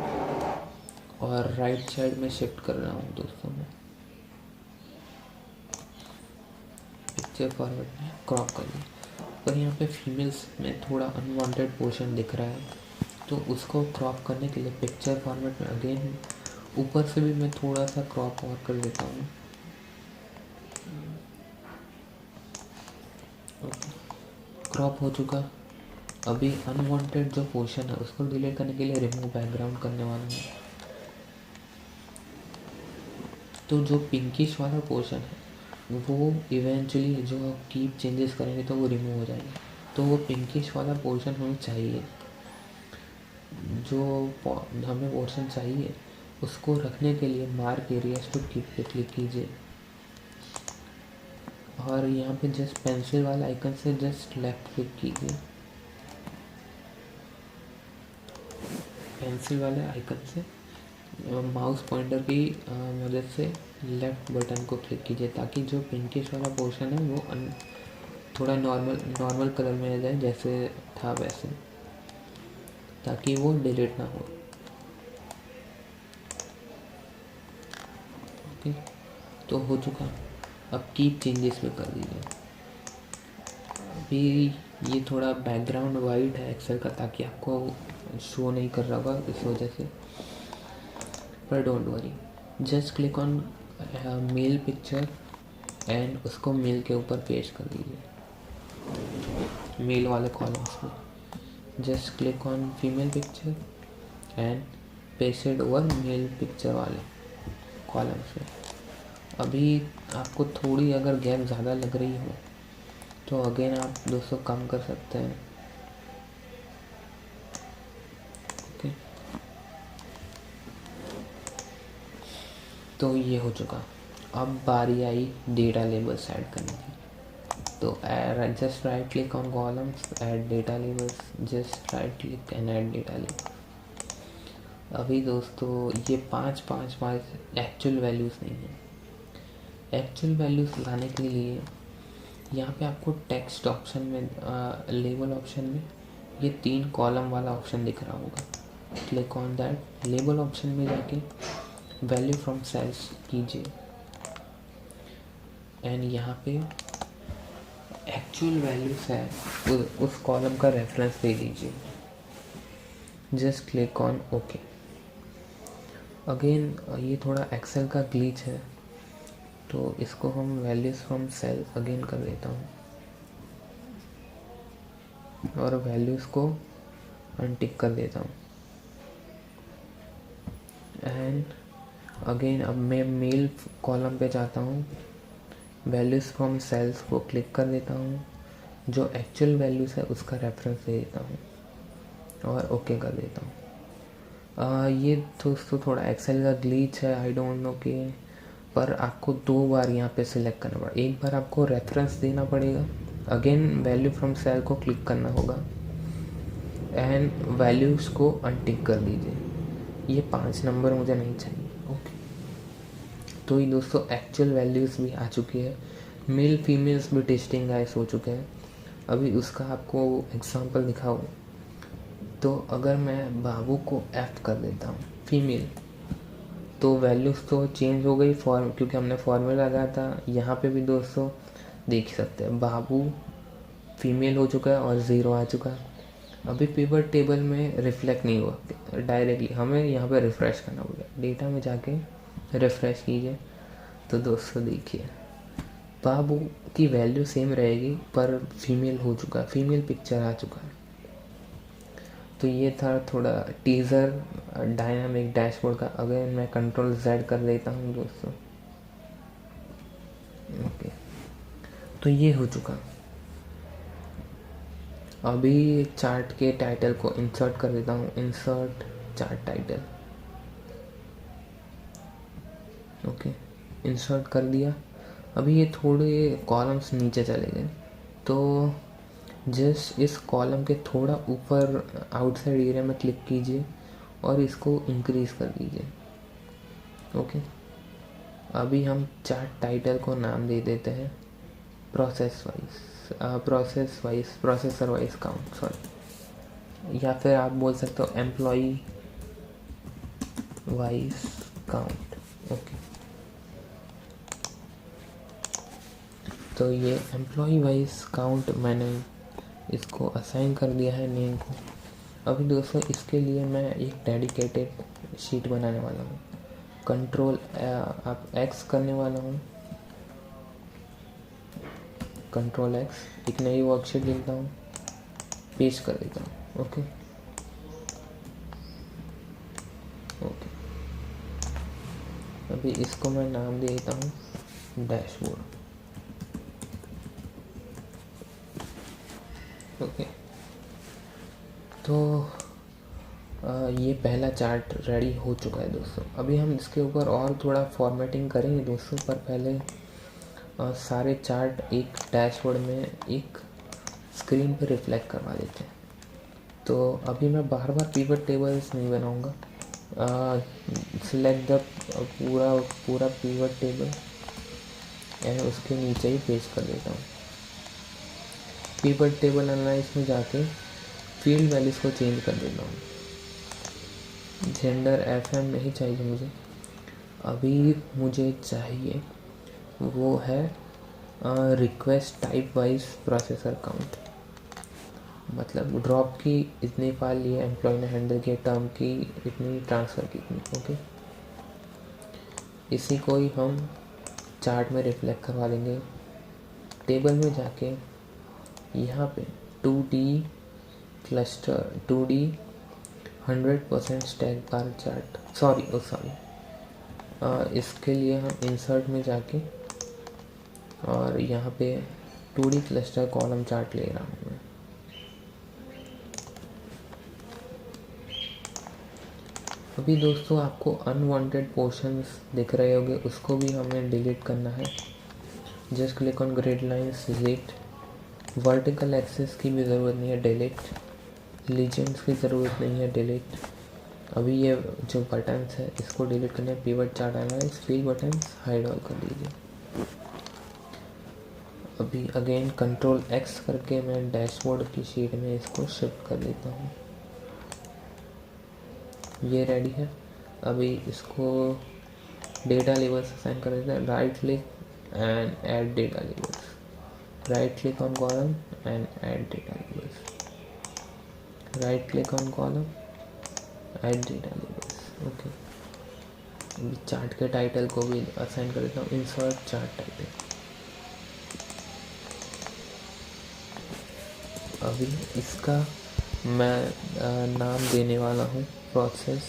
और राइट साइड में शिफ्ट कर रहा हूँ दोस्तों मैं पिक्चर फॉर्मेट में क्रॉप कर लिया। पर यहाँ पे फीमेल्स में थोड़ा अनवांटेड पोर्शन दिख रहा है, तो उसको क्रॉप करने के लिए पिक्चर फॉर्मेट में अगेन ऊपर से भी मैं थोड़ा सा क्रॉप और कर देता हूँ। क्रॉप हो चुका। अभी अनवांटेड जो पोर्शन है उसको डिलीट करने के लिए रिमूव बैकग्राउंड करने वाला हूँ। तो जो पिंकिश वाला पोर्शन है वो इवेंचुअली जो कीप चेंजेस करेंगे तो वो रिमूव हो जाएगा। तो वो पिंकिश वाला पोर्शन हमें चाहिए, जो हमें पोर्शन चाहिए उसको रखने के लिए मार्क एरियाज टू कीप पे क्लिक कीजिए और यहाँ पे जस्ट पेंसिल वाला आइकन से जस्ट लेफ्ट क्लिक कीजिए। पेंसिल वाले आइकन से माउस पॉइंटर की मदद से लेफ्ट बटन को क्लिक कीजिए ताकि जो पिंकिश वाला पोर्शन है वो थोड़ा नॉर्मल कलर में आ जाए जैसे था वैसे, ताकि वो डिलीट ना हो। ओके, तो हो चुका। अब कीप चेंजेस में कर दीजिए। अभी ये थोड़ा बैकग्राउंड वाइट है एक्सेल का, ताकि आपको शो नहीं कर रहा होगा इस वजह से, पर don't worry. Just click on male picture and उसको मेल के ऊपर पेस्ट कर दीजिए। मेल वाले कॉलम्स में just click on female picture and pasted over male picture वाले कॉलम्स में। अभी आपको थोड़ी अगर गैप ज़्यादा लग रही हो तो अगेन आप दोस्तों कम कर सकते हैं। ओके, तो ये हो चुका। अब बारी आई डेटा लेबल्स ऐड करने की। तो just right click on columns, add data labels, just right click and add data labels. अभी दोस्तों ये 5 एक्चुअल वैल्यूज़ नहीं है। एक्चुअल वैल्यूज़ लाने के लिए यहाँ पे आपको टेक्स्ट ऑप्शन में लेबल ऑप्शन में ये 3 कॉलम वाला ऑप्शन दिख रहा होगा। Click on that. Label option में जाके वैल्यू फ्रॉम सेल्स कीजिए एंड यहाँ पे एक्चुअल वैल्यूज है उस कॉलम का रेफरेंस दे दीजिए। Just click on okay. Again ये थोड़ा एक्सेल का ग्लिच है, तो इसको हम वैल्यूज फ्रॉम सेल अगेन कर देता हूँ और वैल्यूज़ को अनटिक कर देता हूँ। एंड अगेन अब मैं मेल कॉलम पे जाता हूँ, वैल्यूज़ फ्रॉम सेल्स को क्लिक कर देता हूँ, जो एक्चुअल वैल्यूज़ है उसका रेफरेंस दे देता हूँ और ओके कर देता हूँ। ये दोस्तों थोड़ा एक्सेल का ग्लिच है, आई डोंट नो कि, पर आपको 2 बार यहाँ पे सिलेक्ट करना पड़ेगा। एक बार आपको रेफरेंस देना पड़ेगा, अगेन वैल्यू फ्रॉम सेल को क्लिक करना होगा एंड वैल्यूज़ को अनटिक कर दीजिए। ये 5 नंबर मुझे नहीं चाहिए। ओके, तो ये दोस्तों एक्चुअल वैल्यूज़ भी आ चुकी है, मेल फीमेल्स भी टेस्टिंग गाइस हो चुके हैं। अभी उसका आपको एग्जांपल दिखाऊं तो अगर मैं बाबू को एफ कर देता हूँ फीमेल, तो वैल्यूज़ तो चेंज हो गई क्योंकि हमने फॉर्मूला लगाया था। यहाँ पे भी दोस्तों देख सकते हैं बाबू फीमेल हो चुका है और 0 आ चुका है। अभी पिवट टेबल में रिफ्लेक्ट नहीं हुआ डायरेक्टली, हमें यहाँ पे रिफ़्रेश करना पड़ेगा। डेटा में जाके रिफ़्रेश कीजिए तो दोस्तों देखिए बाबू की वैल्यू सेम रहेगी पर फीमेल हो चुका है, फीमेल पिक्चर आ चुका है। तो ये था थोड़ा टीज़र डायनामिक डैशबोर्ड का। अगर मैं कंट्रोल Z कर देता हूँ दोस्तों, ओके, तो ये हो चुका। अभी चार्ट के टाइटल को इंसर्ट कर देता हूँ, insert chart title. Okay, insert कर दिया। अभी ये थोड़े कॉलम्स नीचे चले गए, तो जस्ट इस कॉलम के थोड़ा ऊपर आउटसाइड एरिया में क्लिक कीजिए और इसको इंक्रीज़ कर दीजिए। ओके, अभी हम चार्ट टाइटल को नाम दे देते हैं प्रोसेसर वाइज काउंट, सॉरी, या फिर आप बोल सकते हो एम्प्लॉई वाइज काउंट। ओके, तो ये एम्प्लॉय वाइज काउंट मैंने इसको असाइन कर दिया है नेम को। अभी दोस्तों इसके लिए मैं एक डेडिकेटेड शीट बनाने वाला हूँ। कंट्रोल आप एक्स करने वाला हूँ, कंट्रोल एक्स, एक नई वर्कशीट लिखता हूँ, पेस्ट कर देता हूँ। ओके ओके, अभी इसको मैं नाम दे देता हूँ डैशबोर्ड। ओके, तो ये पहला चार्ट रेडी हो चुका है दोस्तों। अभी हम इसके ऊपर और थोड़ा फॉर्मेटिंग करेंगे दोस्तों, पर पहले सारे चार्ट एक डैशबोर्ड में एक स्क्रीन पर रिफ्लेक्ट करवा देते हैं। तो अभी मैं बार बार पिवट टेबल्स नहीं बनाऊंगा। सिलेक्ट द पूरा पिवट टेबल एंड उसके नीचे ही पेस्ट कर देता हूँ। पिवट टेबल एनालाइज में जाके फील्ड वैल्यूज को चेंज कर देता हूँ। जेंडर FM नहीं चाहिए मुझे, अभी मुझे चाहिए वो है request type wise processor count, मतलब ड्रॉप की इतनी फाइल लिए एम्प्लॉय ने हैंडल किया, टर्म की इतनी, ट्रांसफ़र की इतनी। ओके, इसी को ही हम चार्ट में रिफ्लेक्ट करवा देंगे। टेबल में जाके यहाँ पे 2D cluster, 2D 100% stack bar chart, sorry इसके लिए हम इंसर्ट में जाके और यहाँ पे 2D क्लस्टर कॉलम चार्ट ले रहा हूँ मैं। अभी दोस्तों आपको अनवांटेड पोर्शंस दिख रहे होंगे, उसको भी हमें डिलीट करना है। Just click on grid lines, delete. Vertical access की भी ज़रूरत नहीं है, डिलीट। लीजेंड्स की ज़रूरत नहीं है, डिलीट। अभी ये जो बटन्स है इसको डिलीट करने, pivot chart analyse, feel buttons hide all कर दीजिए। अभी अगेन कंट्रोल X करके मैं डैशबोर्ड की शीट में इसको शिफ्ट कर देता हूँ। ये रेडी है। अभी इसको डेटा लेबल्स असाइन कर देते हैं। Right click and add data labels, right click on column and add data labels, right click on column, add data labels. Okay, अभी चार्ट के टाइटल को भी असाइन कर देता हूँ, इंसर्ट चार्ट टाइटल। अभी इसका मैं नाम देने वाला हूँ process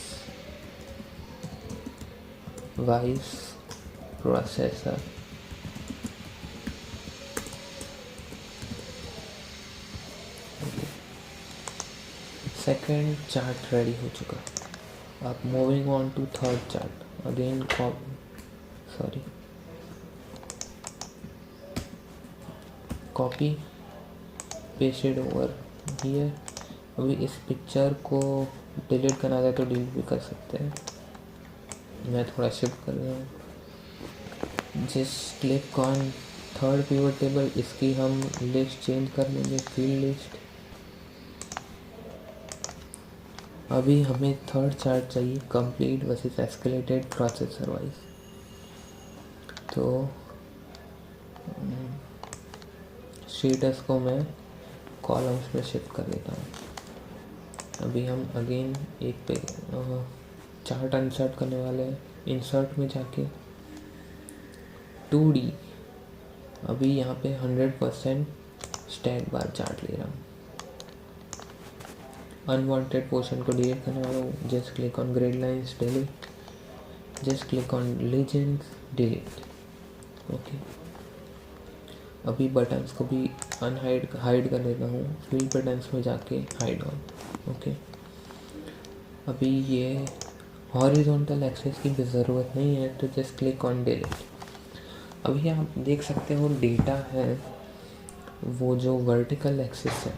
wise processor. Second chart ready हो चुका। अब moving on to third chart, again copy pasted over here. अभी इस पिक्चर को डिलीट करना है तो डिलीट भी कर सकते हैं। मैं थोड़ा शिफ्ट कर रहा हूँ। Just click on third pivot table, इसकी हम लिस्ट चेंज कर लेंगे, फील्ड लिस्ट। अभी हमें थर्ड चार्ट चाहिए, complete versus escalated processor wise. तो स्टेटस को मैं कॉलम्स में शिफ्ट कर देता हूँ। अभी हम अगेन एक पे चार्ट इंसर्ट करने वाले हैं। इंसर्ट में जाके 2D, अभी यहाँ पे 100% स्टैक बार चार्ट ले रहा हूँ। अनवांटेड पोर्शन को डिलीट करने वाला हूँ। Just click on grid lines, delete. Just click on legends, delete. Okay, अभी बटन्स को भी हाइड कर देता हूँ। फील्ड बटन्स में जाके हाइड ऑन। ओके, अभी ये हॉरिजॉन्टल एक्सेस की भी ज़रूरत नहीं है, तो जस्ट क्लिक ऑन डिलीट। अभी आप देख सकते हो डेटा है वो जो वर्टिकल एक्सेस है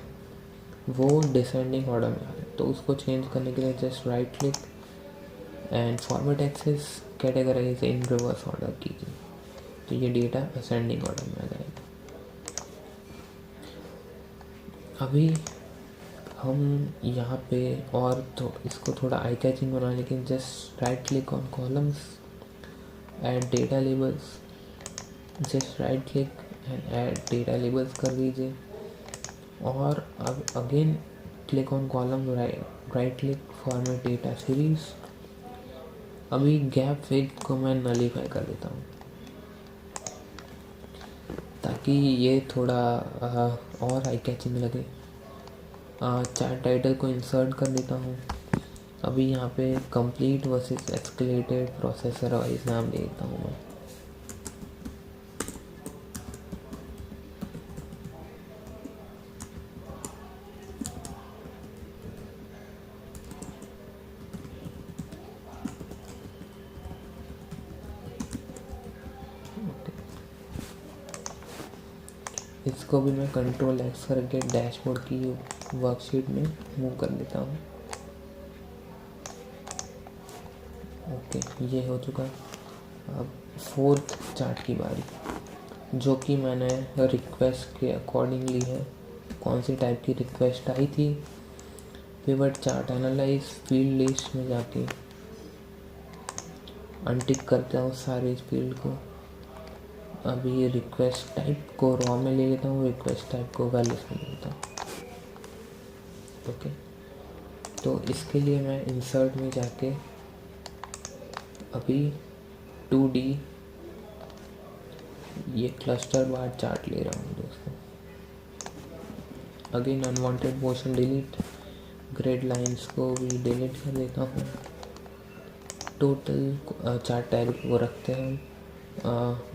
वो डिसेंडिंग ऑर्डर में आ रहा है, तो उसको चेंज करने के लिए just right click and forward axis categorize in reverse order कीजिए, तो ये डेटा असेंडिंग ऑर्डर में आ जाएगा। अभी हम यहाँ पे और तो इसको थोड़ा आई कैचिंग बना, लेकिन just right click on columns, add data labels, just right click and add data labels कर दीजिए। और अब again click on column, right click, format data series. अभी गैप फिल को मैं नलीफाई कर देता हूँ ताकि ये थोड़ा और आई कैचिंग लगे। चार्ट टाइटल को इंसर्ट कर देता हूँ। अभी यहाँ पे complete versus escalated processor wise नाम दे देता हूँ मैं। इसको भी मैं कंट्रोल एक्स करके डैशबोर्ड की वर्कशीट में मूव कर देता हूँ। ओके, ये हो चुका। अब फोर्थ चार्ट की बारी, जो कि मैंने रिक्वेस्ट के अकॉर्डिंगली है। कौन सी टाइप की रिक्वेस्ट आई थी? Pivot chart analyse, field list में जाके अनटिक करता हूँ सारे फील्ड को। अभी रिक्वेस्ट टाइप को रॉ में ले लेता हूँ, रिक्वेस्ट टाइप को वैल्यूज में ले लेता हूँ। ओके, तो इसके लिए मैं इंसर्ट में जाके अभी 2D ये क्लस्टर बार चार्ट ले रहा हूँ दोस्तों। Again unwanted portion delete, grade lines को भी डिलीट कर देता हूँ। टोटल चार्ट टाइप को रखते हैं।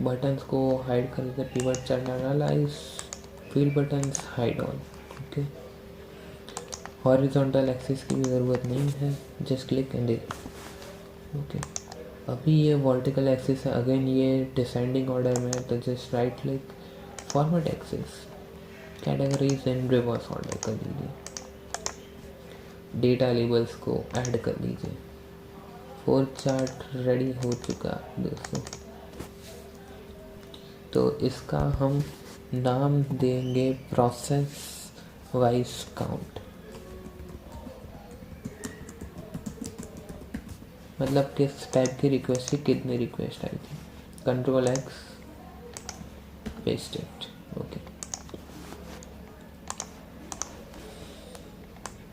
बटन्स को हाइड कर देते हैं, pivot chart analyse, field buttons hide all. Okay, horizontal axis की भी ज़रूरत नहीं है, जस्ट क्लिक एंड ओके। अभी ये वर्टिकल एक्सिस है, अगेन ये डिसेंडिंग ऑर्डर में है, तो just right click, format axis, categories in reverse order कर दीजिए। डेटा लेबल्स को ऐड कर दीजिए। फोर्थ चार्ट रेडी हो चुका दोस्तों। तो इसका हम नाम देंगे प्रोसेस वाइज काउंट, मतलब किस टाइप की रिक्वेस्ट थी, कितनी रिक्वेस्ट आई थी। Control X, paste it. Okay,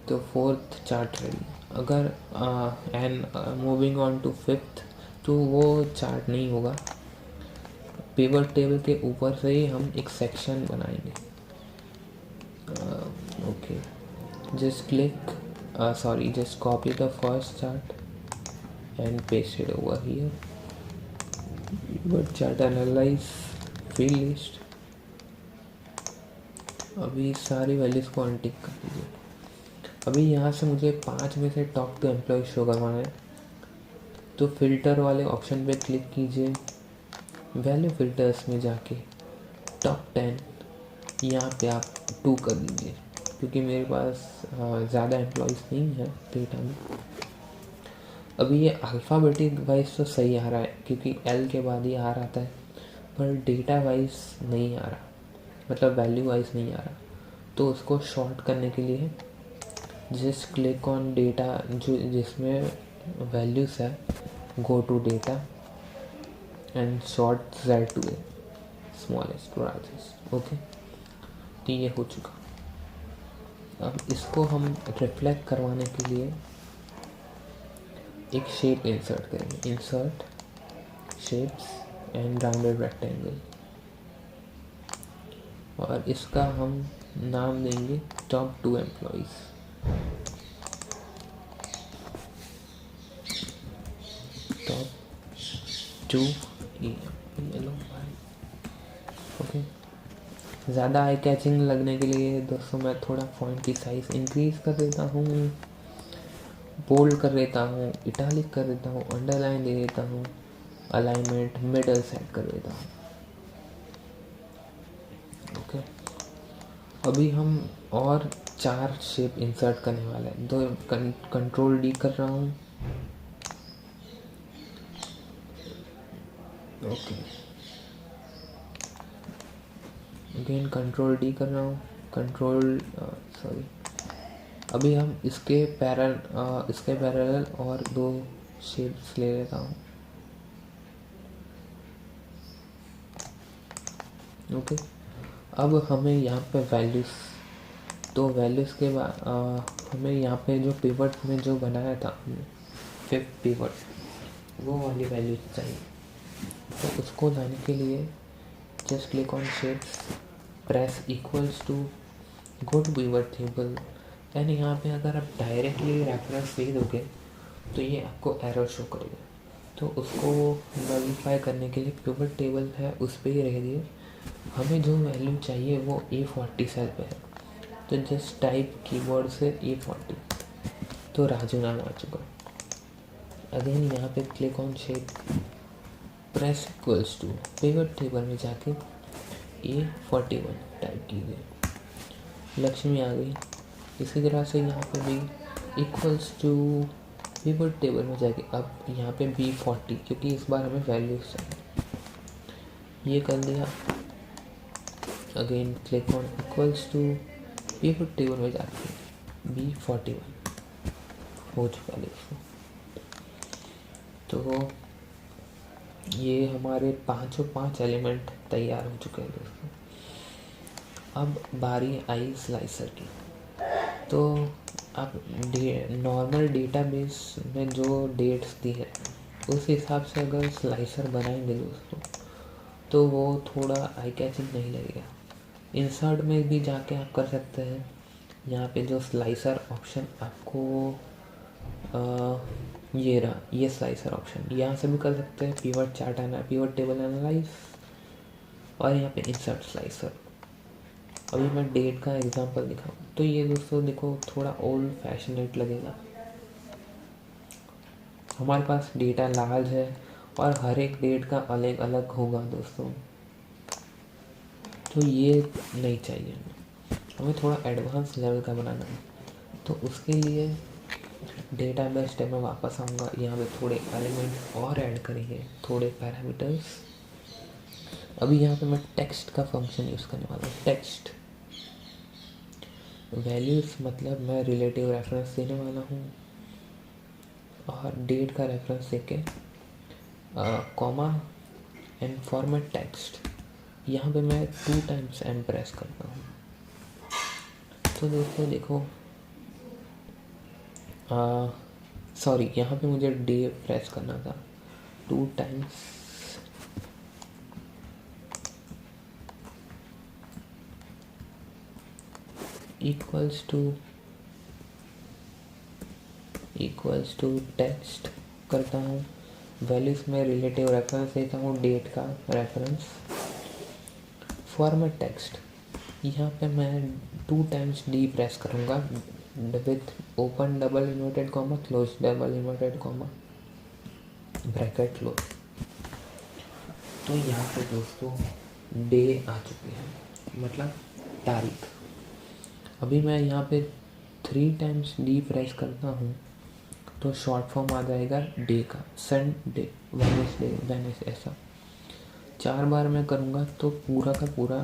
तो फोर्थ चार्ट रेडी। अगर and moving on to fifth, तो वो चार्ट नहीं होगा। पिवट टेबल के ऊपर से ही हम एक सेक्शन बनाएंगे। Okay, just click, sorry, just copy the first chart and paste it over here. But chart analyze, field list। अभी सारी वैल्यूज़ को अनटिक कर दीजिए। अभी यहाँ से मुझे 5 में से टॉप 2 एम्प्लॉय शो करवाना है, तो फिल्टर वाले ऑप्शन पे क्लिक कीजिए। वैल्यू फिल्टर्स में जाके टॉप 10 यहाँ पे आप 2 कर दीजिए, क्योंकि मेरे पास ज़्यादा एम्प्लॉयज़ नहीं है डेटा में। अभी ये अल्फ़ाबेटिक वाइज तो सही आ रहा है, क्योंकि एल के बाद ही आर आता है, पर डेटा वाइज नहीं आ रहा, मतलब वैल्यू वाइज नहीं आ रहा। तो उसको शॉर्ट करने के लिए जस्ट क्लिक ऑन डेटा, जो जिसमें वैल्यूज़ है, go to data and sort Z to A, smallest to largest. Okay, तो ये हो चुका। अब इसको हम रिफ्लेक्ट करवाने के लिए एक शेप इंसर्ट करेंगे। Insert shapes and rounded rectangle, और इसका हम नाम देंगे टॉप 2 एम्प्लॉयज़। Top 2 okay. ज़्यादा आई कैचिंग लगने के लिए दोस्तों मैं थोड़ा फॉन्ट की साइज़ इंक्रीज़ कर देता हूँ, बोल्ड कर देता हूँ, इटालिक कर देता हूँ, अंडरलाइन दे देता हूँ, अलाइनमेंट मिडल सेट कर देता हूँ। ओके, अभी हम और 4 शेप इंसर्ट करने वाले हैं। दो कंट्रोल D कर रहा हूँ। ओके, अगेन कंट्रोल D कर रहा हूँ, कंट्रोल सॉरी। अभी हम इसके पैरेलल और 2 शेप्स ले लेता हूँ। ओके, अब हमें यहाँ पे वैल्यूज़, तो वैल्यूज़ के बाद हमें यहाँ पे जो पिवट में जो बनाया था फिफ्थ पिवट, वो वाली वैल्यू चाहिए। तो उसको लाने के लिए just click on shapes, press equals to, go to pivot table and यहाँ पे अगर आप डायरेक्टली रेफरेंस दे दोगे तो ये आपको एरर शो करेगा। तो उसको नॉलिफाई करने के लिए पिवट टेबल है उस पर ही रह दिए। हमें जो वैल्यू चाहिए वो A40 सेल पे है, तो जस्ट टाइप कीबोर्ड से A40, तो राजू नाम आ चुका। अगेन यहाँ पे click on shape, press equals to, pivot table में जाके A41 टाइप कीजिए, लक्ष्मी आ गई। इसी तरह से यहाँ पे भी इक्वल्स टू, पिवट टेबल में जाके अब यहाँ पे B40, क्योंकि इस बार हमें वैल्यूज चाहिए, ये कर दिया। Again click on equals to, pivot table में जाके B41 हो चुका देखो। तो ये हमारे पाँच एलिमेंट तैयार हो चुके हैं दोस्तों। अब बारी आई स्लाइसर की। तो आप नॉर्मल डेटाबेस में जो डेट्स दी है उस हिसाब से अगर स्लाइसर बनाएंगे दोस्तों तो वो थोड़ा आई कैचिंग नहीं लगेगा। इंसर्ट में भी जाके आप कर सकते हैं। यहाँ पे जो स्लाइसर ऑप्शन आपको ये रहा, ये स्लाइसर ऑप्शन, यहाँ से भी कर सकते हैं। पिवट चार्ट आना, पिवट टेबल एनालाइज, और यहाँ पे इंसर्ट स्लाइसर। अभी मैं डेट का एग्जांपल दिखाऊँ तो ये दोस्तों देखो थोड़ा ओल्ड फैशनेट लगेगा। हमारे पास डेटा लार्ज है और हर एक डेट का अलग अलग होगा दोस्तों, तो ये नहीं चाहिए। हमें थोड़ा एडवांस लेवल का बनाना है, तो उसके लिए डेटाबेस टैब में वापस आऊँगा। यहाँ पे थोड़े एलिमेंट और ऐड करेंगे, थोड़े पैरामीटर्स। अभी यहाँ पे मैं टेक्स्ट का फंक्शन यूज़ करने वाला हूँ। टेक्स्ट वैल्यूज़ मतलब मैं रिलेटिव रेफरेंस देने वाला हूँ और डेट का रेफरेंस देके कॉमा एंड फॉर्मेट टेक्स्ट। यहाँ पे मैं 2 टाइम्स एम प्रेस करता हूँ। तो दोस्तों देखो सॉरी, यहाँ पे मुझे डे प्रेस करना था 2 टाइम्स। इक्वल्स टू टेक्स्ट करता हूँ। वैल्यूज़ में रिलेटिव रेफरेंस देता हूँ, डेट का रेफरेंस, फॉर्मेट टेक्स्ट। यहाँ पे मैं 2 टाइम्स डी प्रेस करूँगा with open double inverted comma, close double inverted comma, bracket close. तो यहाँ पे दोस्तों डे आ चुकी है, मतलब तारीख। अभी मैं यहाँ पे 3 टाइम्स डी प्रेस करता हूँ तो शॉर्ट फॉर्म आ जाएगा डे का, संडे, वेडनेसडे, ऐसा 4 बार मैं करूँगा तो पूरा का पूरा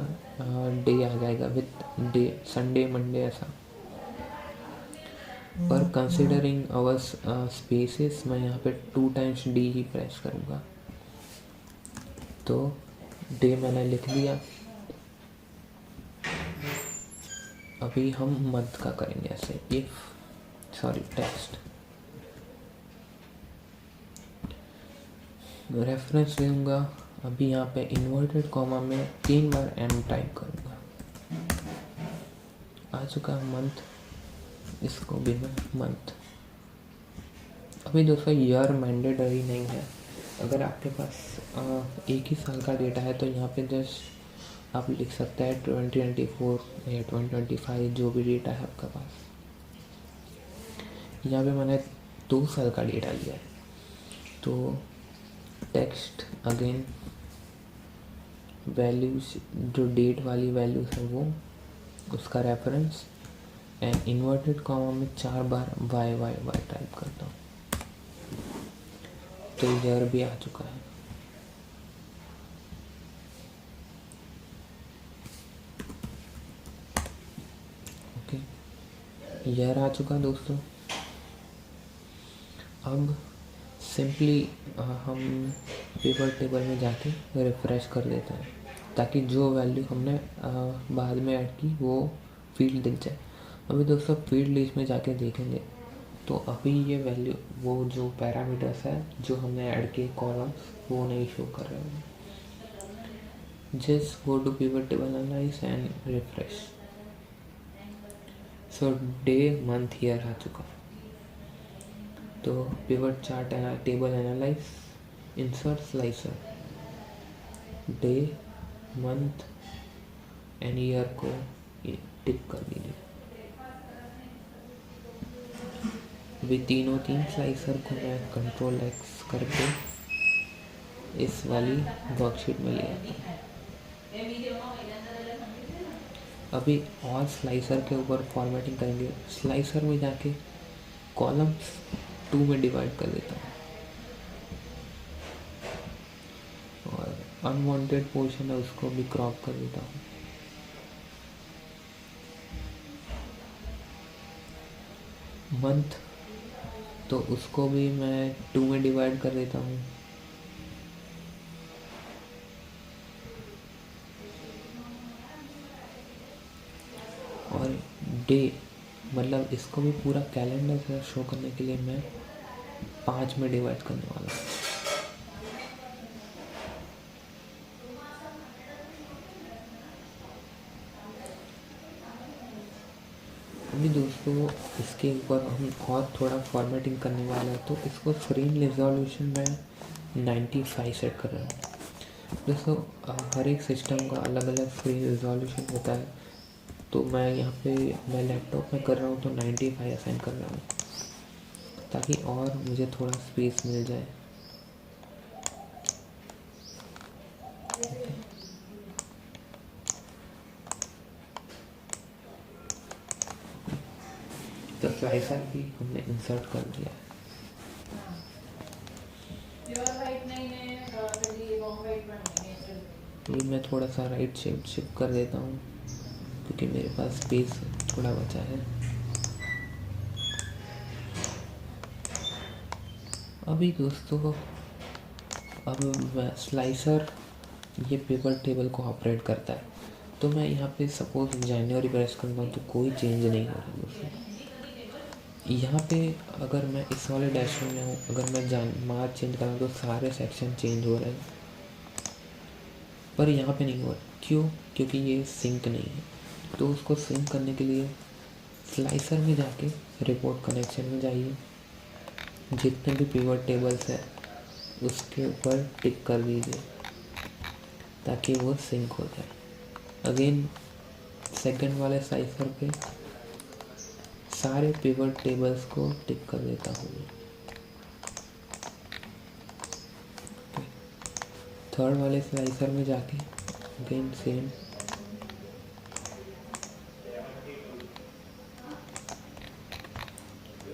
डे आ जाएगा विथ डे, संडे, मंडे, ऐसा। पर कंसिडरिंग आवर्स स्पेसेस मैं यहाँ पे 2 टाइम्स डी ही प्रेस करूँगा, तो डे मैंने लिख दिया। अभी हम मंथ का करेंगे ऐसे, टेक्स्ट रेफरेंस दूंगा। अभी यहाँ पे इन्वर्टेड कॉमा में 3 बार एम टाइप करूँगा, आ चुका मंथ, इसको भी मैं मंथ। अभी दोस्तों ईयर मैंडेटरी नहीं है। अगर आपके पास एक ही साल का डेटा है तो यहाँ पे जस्ट आप लिख सकते हैं 2024 या 2025, जो भी डेटा है आपका पास। यहाँ पे मैंने 2 साल का डेटा लिया है, तो टेक्स्ट अगेन वैल्यूज, जो डेट वाली वैल्यूज है वो, उसका रेफरेंस एंड इन्वर्टेड कॉमा में 4 बार वाई वाई वाई टाइप करता हूँ, तो ईयर भी आ चुका है। ओके, ईयर आ चुका दोस्तों। अब सिंपली हम पिवट टेबल में जाके रिफ्रेश कर देते हैं। ताकि जो वैल्यू हमने बाद में ऐड की वो फील्ड दिख जाए। अभी दोस्तों फील्ड लिस्ट में जाके देखेंगे तो अभी ये वैल्यू, वो जो पैरामीटर्स है जो हमने ऐड किए कॉलम्स, वो नहीं शो कर रहे हैं। Just go to pivot table analyse and refresh. So day month year आ चुका। तो pivot chart table analyse, insert slicer, day month and year को टिक कर दीजिए। अभी तीन स्लाइसर को मैं कंट्रोल एक्स करके इस वाली वर्कशीट में ले आता हूँ। अभी और स्लाइसर के ऊपर फॉर्मेटिंग करेंगे। स्लाइसर में जाके कॉलम्स 2 में डिवाइड कर देता हूँ और अनवांटेड पोर्शन है उसको भी क्रॉप कर देता हूँ। मंथ तो उसको भी मैं 2 में डिवाइड कर देता हूँ। और डे मतलब इसको भी पूरा कैलेंडर से शो करने के लिए मैं 5 में डिवाइड करने वाला हूँ। अभी दोस्तों इसके ऊपर हम और थोड़ा फॉर्मेटिंग करने वाला है, तो इसको स्क्रीन रिजोल्यूशन में 95 सेट कर रहा हूँ। दोस्तों हर एक सिस्टम का अलग अलग स्क्रीन रिजोल्यूशन होता है, तो मैं यहाँ पे मैं लैपटॉप में कर रहा हूँ तो 95 असाइन कर रहा हूँ ताकि और मुझे थोड़ा स्पेस मिल जाए। तो स्लाइसर भी हमने इंसर्ट कर दिया है। ये मैं थोड़ा सा राइट शिफ्ट कर देता हूँ क्योंकि मेरे पास स्पेस थोड़ा बचा है। अभी दोस्तों अब स्लाइसर ये पेपर टेबल को ऑपरेट करता है, तो मैं यहाँ पे सपोज जनवरी प्रेस करता हूँ तो कोई चेंज नहीं हो रहा दोस्तों। यहाँ पे अगर मैं इस वाले डैशबोर्ड में हूँ, अगर मैं मार्च चेंज कर रहा हूँ तो सारे सेक्शन चेंज हो रहे हैं, पर यहाँ पे नहीं हो रहा। क्यों? क्योंकि ये सिंक नहीं है। तो उसको सिंक करने के लिए स्लाइसर में जाके रिपोर्ट कनेक्शन में जाइए, जितने भी पिवट टेबल्स है उसके ऊपर टिक कर दीजिए ताकि वो सिंक हो जाए। अगेन सेकंड वाले स्लाइसर पे सारे पिवट टेबल्स को टिक कर देता हूँ। थर्ड वाले स्लाइसर में जाके अगेन सेम,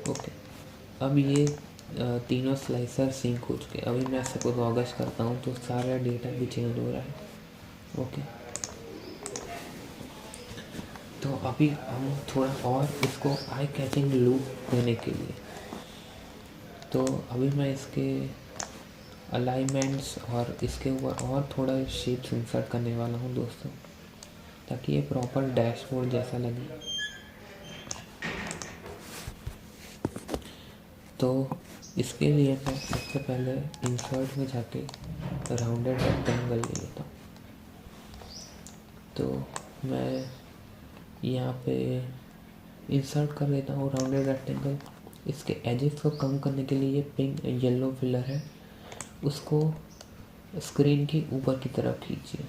ओके। अब ये तीनों स्लाइसर सिंक हो चुके। अभी मैं सपोज ऑगस्ट करता हूँ तो सारा डेटा भी चेंज हो रहा है, ओके। तो अभी हम थोड़ा और इसको आई कैचिंग लूप देने के लिए, तो अभी मैं इसके अलाइनमेंट्स और इसके ऊपर और थोड़ा शेप्स इंसर्ट करने वाला हूँ दोस्तों, ताकि ये प्रॉपर डैशबोर्ड जैसा लगे। तो इसके लिए मैं सबसे पहले इंसर्ट में जाके राउंडेड रेक्टेंगल ले लेता हूँ। तो मैं यहाँ पे इंसर्ट कर लेता हूँ राउंडेड रेक्टेंगल। इसके एजेस को कम करने के लिए ये पिंक येलो फिलर है, उसको स्क्रीन के ऊपर की तरफ खींचिए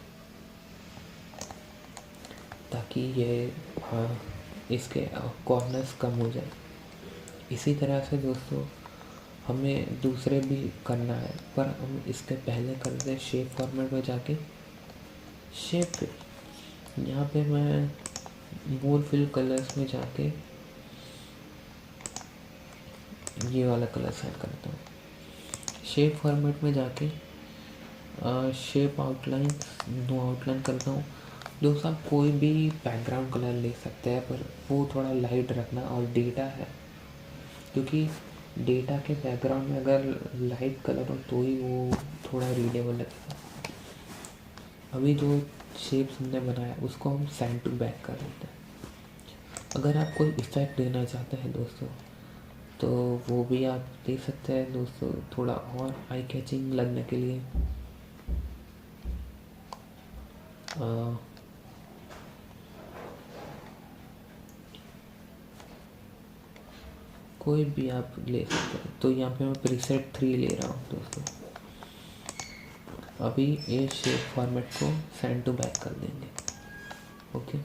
ताकि ये इसके कॉर्नर्स कम हो जाए। इसी तरह से दोस्तों हमें दूसरे भी करना है, पर हम इसके पहले करते हैं शेप फॉर्मेट में जाके शेप फिल। यहाँ पे मैं मोर फिल कलर्स में जाके ये वाला कलर सेट करता हूँ। शेप फॉर्मेट में जाके शेप आउटलाइन नो आउटलाइन करता हूँ। दोस्तों आप कोई भी बैकग्राउंड कलर ले सकते हैं, पर वो थोड़ा लाइट रखना। और डेटा है, क्योंकि डेटा के बैकग्राउंड में अगर लाइट कलर हो तो ही वो थोड़ा रीडेबल लगेगा। अभी जो शेप्स हमने बनाया उसको हम सेंड टू बैक कर देते हैं। अगर आप कोई इफ़ेक्ट देना चाहते हैं दोस्तों तो वो भी आप दे सकते हैं दोस्तों, थोड़ा और आई कैचिंग लगने के लिए। कोई भी आप ले सकते हैं। तो यहाँ पे मैं प्रीसेट 3 ले रहा हूँ दोस्तों। अभी ये शेप फॉर्मेट को सेंड टू बैक कर देंगे। ओके,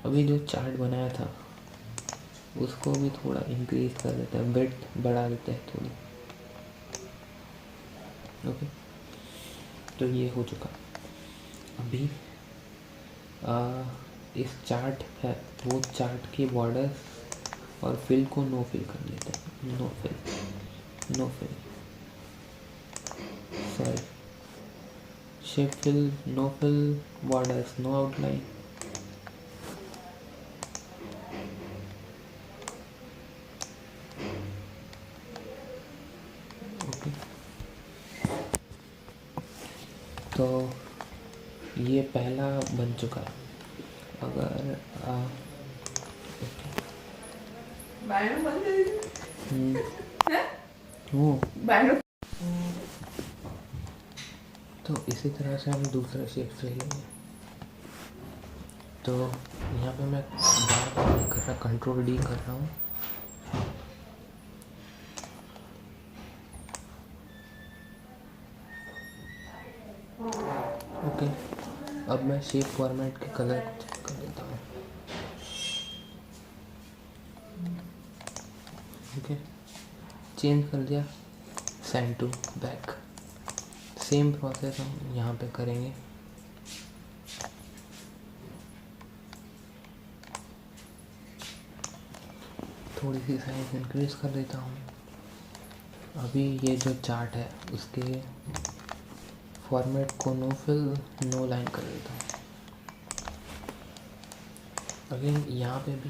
अभी जो चार्ट बनाया था उसको भी थोड़ा इंक्रीज कर देते हैं, विड्थ बढ़ा देते हैं थोड़ी। ओके, तो ये हो चुका। अभी इस चार्ट है वो चार्ट के बॉर्डर्स और फिल को नो फिल कर लेते हैं। No fill sorry, shape fill, no fill, borders, no outline. Okay, तो ये पहला बन चुका है। अगर तो इसी तरह से हम दूसरा शेप्स ले लेंगे। तो यहाँ पे मैं बार बार कर रहा, कंट्रोल डी कर रहा हूँ। ओके, अब मैं शेप फॉर्मेट के कलर को चेक कर लेता हूँ। ओके, चेंज कर दिया, send to back. Same process हम यहाँ पे करेंगे। थोड़ी सी साइज इंक्रीज कर देता हूँ। अभी ये जो चार्ट है उसके फॉर्मेट को नो फिल नो लाइन कर देता हूँ। अगेन यहाँ पे भी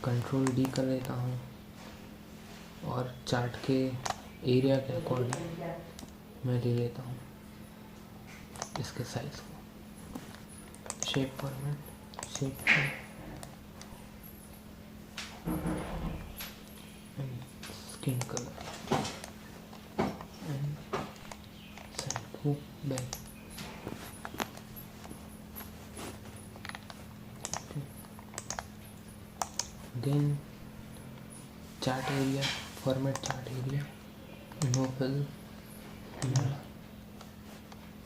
कंट्रोल डी कर देता हूँ और चार्ट के एरिया के अकॉर्डिंग मैं ले लेता हूँ इसके साइज को। Shape format, shape and skin colour and send to back. Again chart area, format chart area, no fill,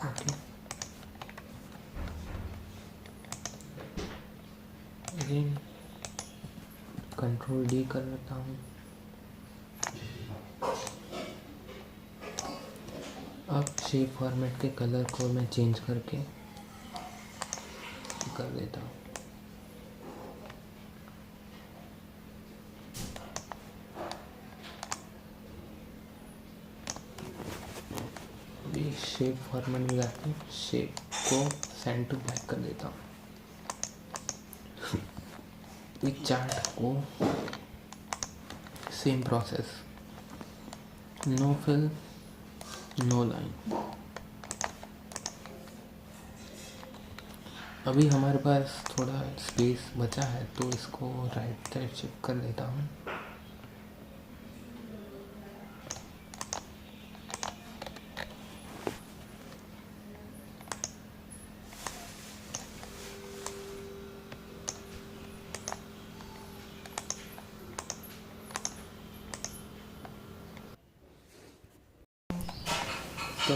okay. Again control D कर लेता हूँ। अब शेप फॉर्मेट के कलर को मैं चेंज करके कर देता हूँ। अभी शेप फॉर्मेट में जाके शेप को सेंड टू बैक कर देता हूँ। इस चार्ट को same process, no fill no line. अभी हमारे पास थोड़ा स्पेस बचा है तो इसको राइट साइड शिफ्ट कर देता हूँ। तो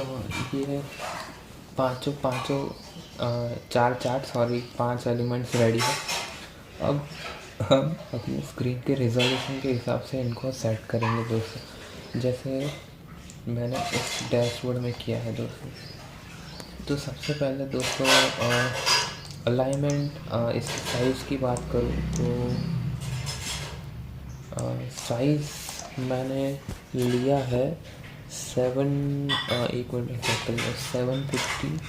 ये पाँचों पांच एलिमेंट्स रेडी है। अब हम अपनी स्क्रीन के रिजोल्यूशन के हिसाब से इनको सेट करेंगे दोस्तों, जैसे मैंने इस डैशबोर्ड में किया है दोस्तों। तो सबसे पहले दोस्तों अलाइनमेंट, इस साइज़ की बात करूँ तो साइज़ मैंने लिया है 750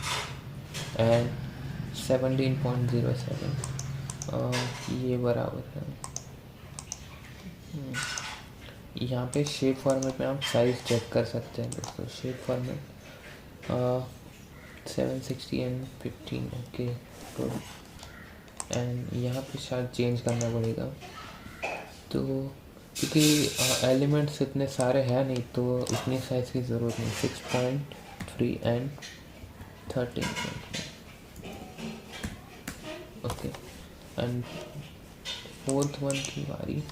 एंड 17.07, ये बराबर है। यहाँ पे शेप फॉर्मेट में आप साइज़ चेक कर सकते हैं दोस्तों। Shape format 760 and 15 okay good. And यहाँ पे शायद चेंज करना पड़ेगा, तो क्योंकि एलिमेंट्स इतने सारे हैं नहीं तो इतनी साइज़ की ज़रूरत नहीं। 6.3 and 13 okay. And fourth one की बारी,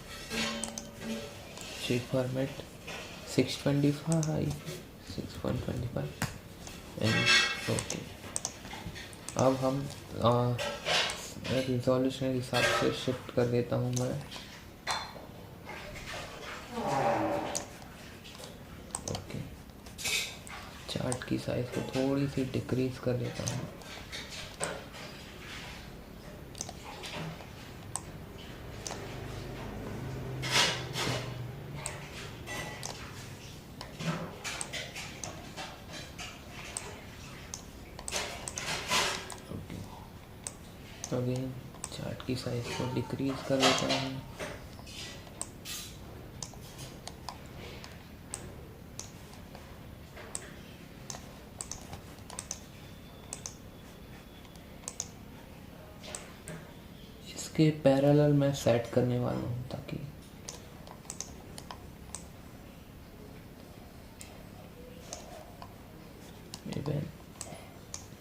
शीट फॉर्मेट 625 एंड ओके। अब हम रिजोल्यूशन के हिसाब से शिफ्ट कर देता हूँ मैं। ओके, चार्ट की साइज को थोड़ी सी डिक्रीज कर देता हूँ। अगेन चार्ट की साइज को डिक्रीज कर देता हूँ। इसके पैरेलल मैं सेट करने वाला हूँ ताकि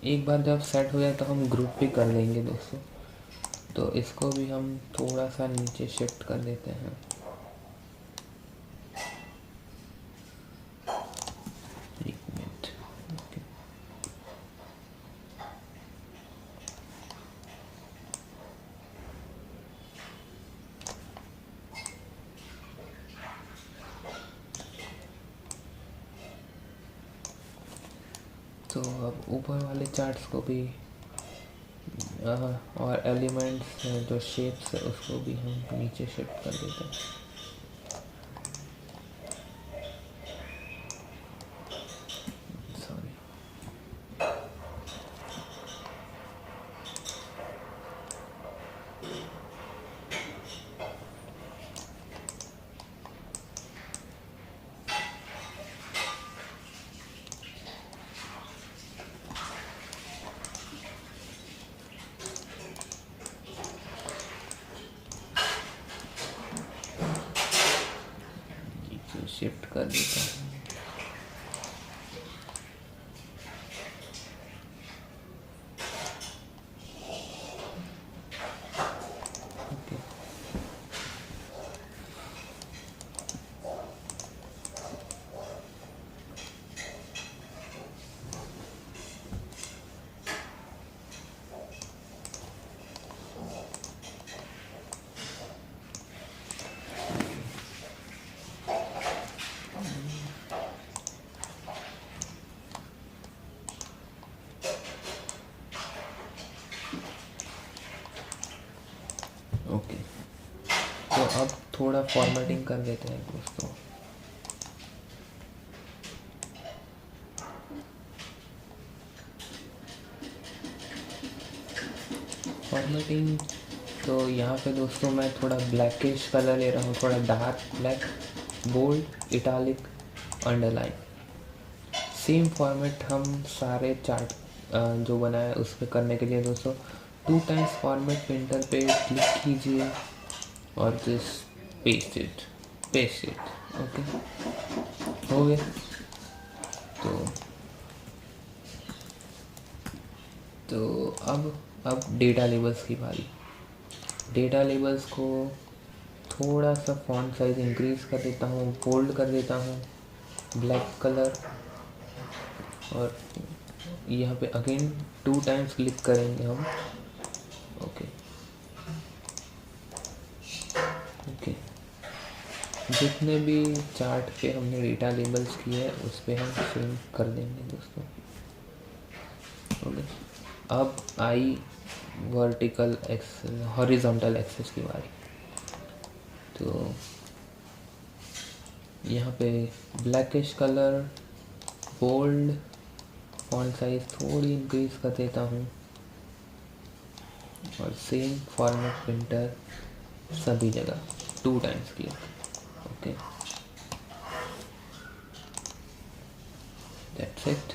एक बार जब सेट हो जाए तो हम ग्रुप भी कर लेंगे दोस्तों। तो इसको भी हम थोड़ा सा नीचे शिफ्ट कर देते हैं। एक मिनट, ओके। तो अब ऊपर वाले चार्ट्स को भी और एलिमेंट्स जो शेप्स है उसको भी हम नीचे शिफ्ट कर देते हैं। सॉरी, शिफ्ट कर देता हूँ। Okay, okay. तो अब थोड़ा फॉर्मेटिंग कर देते हैं दोस्तों। फॉर्मेटिंग तो यहाँ पे दोस्तों मैं थोड़ा ब्लैकिश कलर ले रहा हूँ, थोड़ा dark black, bold, italic, underline. Same format हम सारे चार्ट जो बनाए उस पर करने के लिए दोस्तों 2 टाइम्स फॉर्मेट प्रिंटर पे क्लिक कीजिए और जस्ट पेस्ट इट ओके, हो गया। तो अब डेटा लेबल्स की बारी। डेटा लेबल्स को थोड़ा सा फॉन्ट साइज इंक्रीज कर देता हूँ, बोल्ड कर देता हूँ, ब्लैक कलर, और यहाँ पे अगेन 2 टाइम्स क्लिक करेंगे हम। ओके ओके, जितने भी चार्ट पे हमने डेटा लेबल्स किए हैं उस पर हम सेव कर देंगे दोस्तों। ओके, अब आई वर्टिकल एक्सेस, हॉरिजॉन्टल एक्सेस की बारी। तो यहाँ पे blackish colour, bold, font size थोड़ी इंक्रीज कर देता हूँ, और सेम फॉर्मेट प्रिंटर सभी जगह 2 times click. Okay, that's it.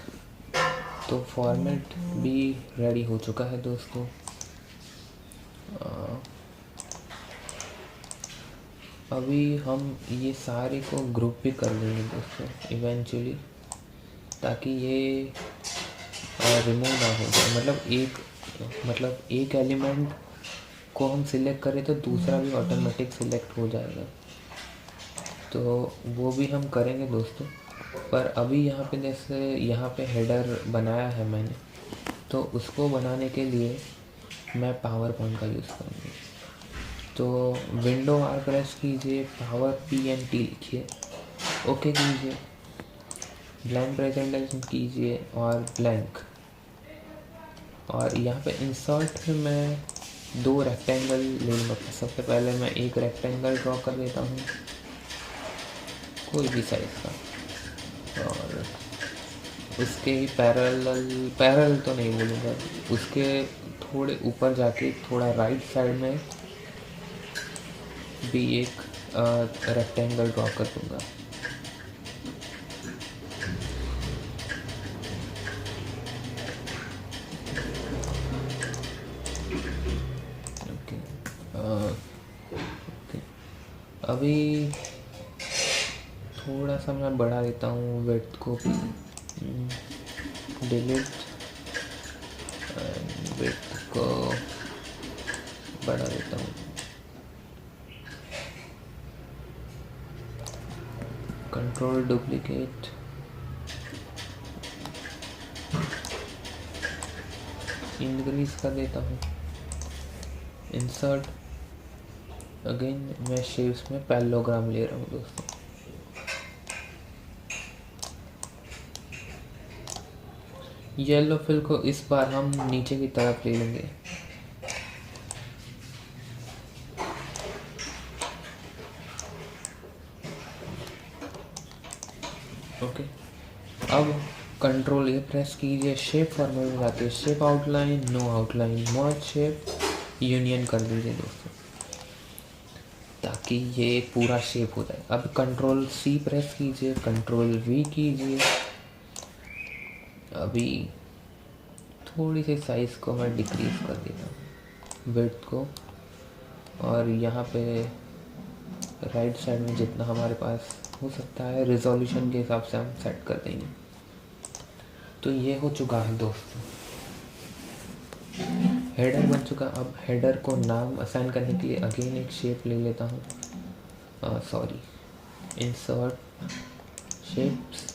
तो फॉर्मेट भी रेडी हो चुका है दोस्तों। अभी हम ये सारे को ग्रुप भी कर लेंगे दोस्तों इवेंचुअली, ताकि ये रिमूव ना हो जाए। मतलब एक एलिमेंट को हम सिलेक्ट करें तो दूसरा भी ऑटोमेटिक सिलेक्ट हो जाएगा, तो वो भी हम करेंगे दोस्तों। पर अभी यहाँ पे जैसे यहाँ पे हेडर बनाया है मैंने, तो उसको बनाने के लिए मैं पावर पॉइंट का यूज़ करूँगी। तो विंडो आर प्रेस कीजिए, पावर PNT लिखिए, ओके कीजिए, ब्लैंक प्रेजेंटेशन कीजिए और ब्लैंक। और यहाँ पे इंसर्ट में मैं 2 रेक्टेंगल ले लूँगा। सबसे पहले मैं एक रेक्टेंगल ड्रॉ कर लेता हूँ, कोई भी साइज़ का, और उसके ही पैरेलल तो नहीं बोलूँगा, उसके थोड़े ऊपर जाके थोड़ा राइट साइड में भी एक रेक्टेंगल ड्रॉ कर दूँगा। ओके, अभी थोड़ा सा मैं बढ़ा देता हूँ विड्थ को भी, डिलीट, विड्थ को बढ़ा देता हूँ, कंट्रोल डुप्लीकेट, इंक्रीज कर देता हूँ, इंसर्ट, अगेन मैं शेप्स में पैरेललोग्राम ले रहा हूँ दोस्तों। येलो फिल को इस बार हम नीचे की तरफ ले लेंगे। ओके, अब कंट्रोल ए प्रेस कीजिए, शेप फॉर्मेट में जाके शेप आउटलाइन, नो आउटलाइन, मर्ज शेप, यूनियन कर दीजिए दोस्तों, ताकि ये पूरा शेप हो जाए। अब कंट्रोल C प्रेस कीजिए, कंट्रोल V कीजिए। अभी थोड़ी सी साइज़ को मैं डिक्रीज कर देता हूँ, विड्थ को, और यहाँ पे राइट साइड में जितना हमारे पास हो सकता है रिजोल्यूशन के हिसाब से हम सेट कर देंगे। तो ये हो चुका है दोस्तों, हेडर बन चुका। अब हेडर को नाम असाइन करने के लिए अगेन एक शेप ले लेता हूँ, insert shapes,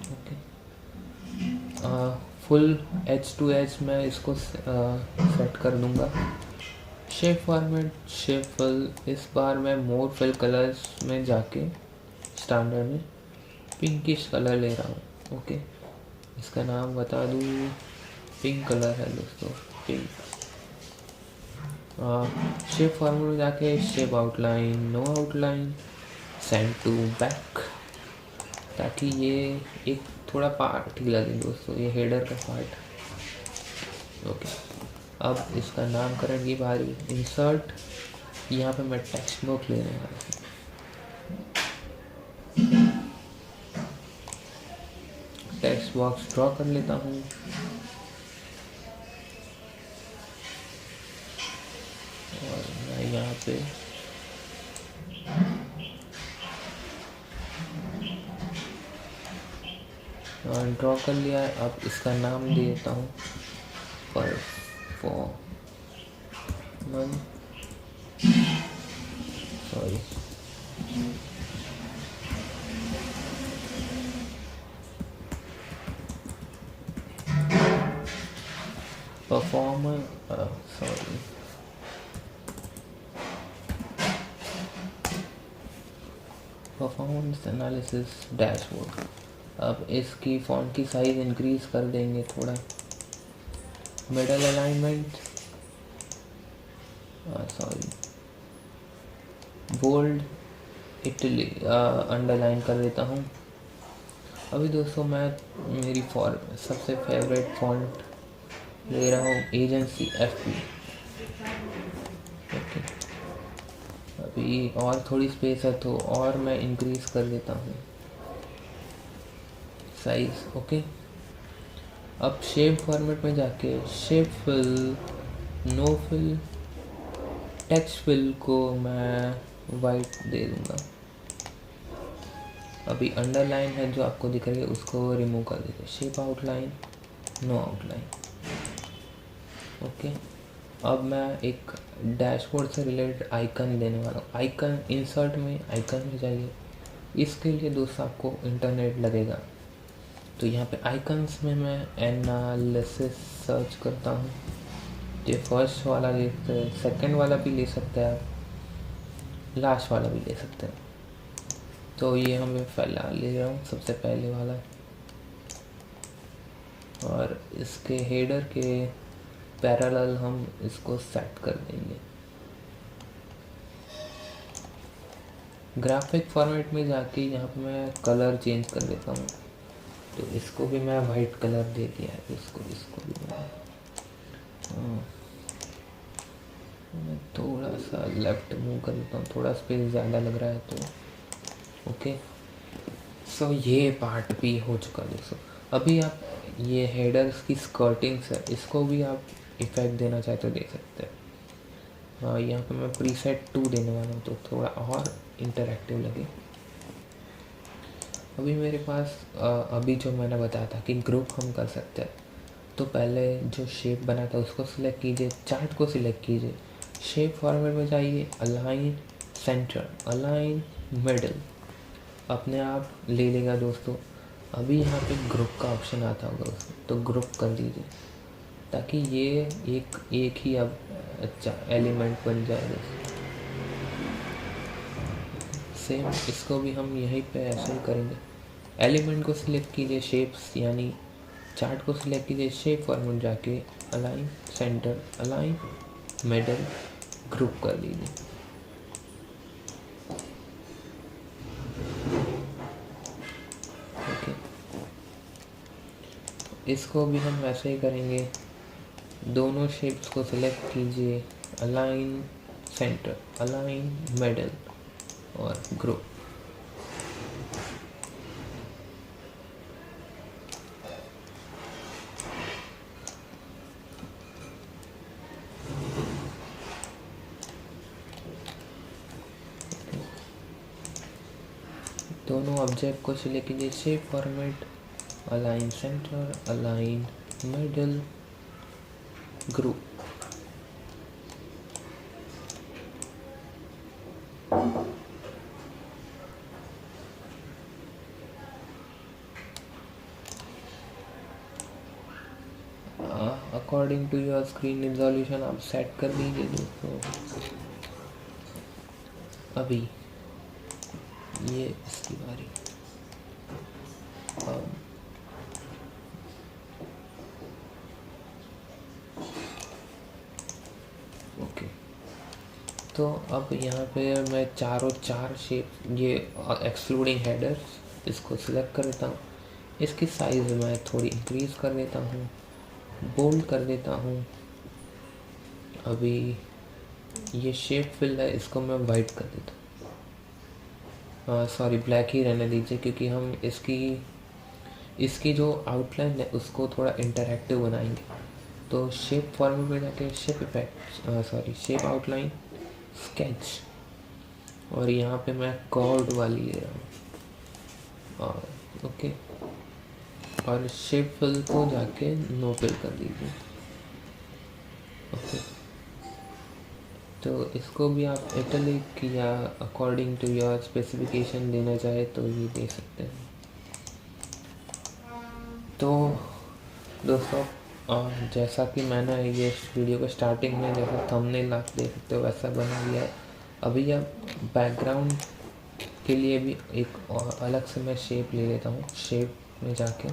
okay, full edge to edge मैं इसको सेट कर दूंगा। शेप फॉर्मेट, शेप फिल, इस बार मैं मोर फिल कलर्स में जाके स्टैंडर्ड में पिंकिश कलर ले रहा हूँ। ओके, इसका नाम बता दूँ, पिंक कलर है दोस्तों, पिंक। शेप फॉर्मेट में जाके shape outline, no outline, send to back, ताकि ये एक थोड़ा पार्ट ही लगे दोस्तों, ये हेडर का पार्ट। ओके, अब इसका नामकरण की बारी, इंसर्ट, यहाँ पे मैं टेक्स्ट बॉक्स लेने वाला हूँ, टेक्स्ट बॉक्स ड्रॉ कर लेता हूँ, और मैं यहाँ पे ड्रॉ कर लिया है। अब इसका नाम दे देता हूँ परफॉर्मेंस एनालिसिस डैशबोर्ड। अब इसकी फॉन्ट की साइज इंक्रीज कर देंगे थोड़ा, middle alignment, bold, italic underline कर देता हूँ। अभी दोस्तों मैं मेरी सबसे फेवरेट फॉन्ट ले रहा हूँ, एजेंसी FP। ओके, अभी और थोड़ी स्पेस है तो और मैं इंक्रीज कर देता हूँ, साइज। ओके, अब शेप फॉर्मेट में जाके shape fill, no fill, text fill को मैं वाइट दे दूँगा। अभी अंडरलाइन है जो आपको दिख रही है उसको रिमूव कर दीजिए। Shape outline, no outline. Okay, अब मैं एक डैशबोर्ड से रिलेटेड आइकन देने वाला हूँ। आइकन इंसर्ट में आइकन में जाइए। इसके लिए दोस्तों आपको इंटरनेट लगेगा। तो यहाँ पे आइकन्स में मैं एनालिसिस सर्च करता हूँ। ये फर्स्ट वाला देखते हैं, सेकंड वाला भी ले सकते हैं आप, लास्ट वाला भी ले सकते हैं। तो ये हमें फैला ले रहा हूँ सबसे पहले वाला, और इसके हेडर के पैरेलल हम इसको सेट कर देंगे। ग्राफिक फॉर्मेट में जाके यहाँ पे मैं कलर चेंज कर देता हूँ। तो इसको भी मैं वाइट कलर दे दिया है। इसको भी मैं थोड़ा सा लेफ्ट मूव कर देता हूँ, थोड़ा स्पेस ज़्यादा लग रहा है तो। ओके, सो ये पार्ट भी हो चुका है दोस्तों। अभी आप ये हेडर्स की स्कर्टिंग्स है, इसको भी आप इफेक्ट देना चाहे तो दे सकते हैं। हाँ, यहाँ पे मैं प्रीसेट 2 देने वाला हूँ तो थोड़ा और इंटरैक्टिव लगे। अभी मेरे पास अभी जो मैंने बताया था कि ग्रुप हम कर सकते हैं। तो पहले जो शेप बना था उसको सिलेक्ट कीजिए, चार्ट को सिलेक्ट कीजिए, शेप फॉर्मेट में जाइए, अलाइन सेंटर, अलाइन मिडल, अपने आप ले लेगा दोस्तों। अभी यहाँ पे ग्रुप का ऑप्शन आता होगा दोस्तों, तो ग्रुप कर दीजिए ताकि ये एक ही अब अच्छा एलिमेंट बन जाए दोस्तों। सेम इसको भी हम यहीं पे ऐसे ही करेंगे। एलिमेंट को सिलेक्ट कीजिए, शेप्स यानी चार्ट को सिलेक्ट कीजिए, शेप फॉर्मेट जाके align centre, align middle, group कर दीजिए। ओके, इसको भी हम वैसे ही करेंगे। दोनों शेप्स को सिलेक्ट कीजिए, अलाइन सेंटर, अलाइन मिडल और ग्रुप। दोनों ऑब्जेक्ट को सिलेक्ट कीजिए, shape format, align centre, align middle, group. According to your screen resolution आप सेट कर दीजिए दोस्तों। अभी ये इसकी बारी। ओके, तो अब यहाँ पे मैं चार शेप, ये एक्सक्लूडिंग हेडर्स, इसको सिलेक्ट कर देता हूँ। इसकी साइज़ मैं थोड़ी इंक्रीज़ कर देता हूँ, बोल्ड कर देता हूँ। अभी ये शेप फिल है, इसको मैं वाइट कर देता हूँ। सॉरी, ब्लैक ही रहने दीजिए क्योंकि हम इसकी जो आउटलाइन है उसको थोड़ा इंटरैक्टिव बनाएंगे। तो शेप फॉर्मेट में जाके shape effect, shape outline, sketch, और यहाँ पे मैं कर्व्ड वाली ले रहा हूँ। ओके, और शेप फिल को जाके नो फिल कर दीजिए। ओके, तो इसको भी आप इटैलिक या अकॉर्डिंग टू योर स्पेसिफिकेशन देना चाहे तो ये दे सकते हैं। तो दोस्तों, जैसा कि मैंने ये वीडियो के स्टार्टिंग में जैसा थंबनेल आप देख सकते हो वैसा बना लिया है। अभी अब बैकग्राउंड के लिए भी एक अलग से मैं शेप ले लेता हूँ। शेप में जाके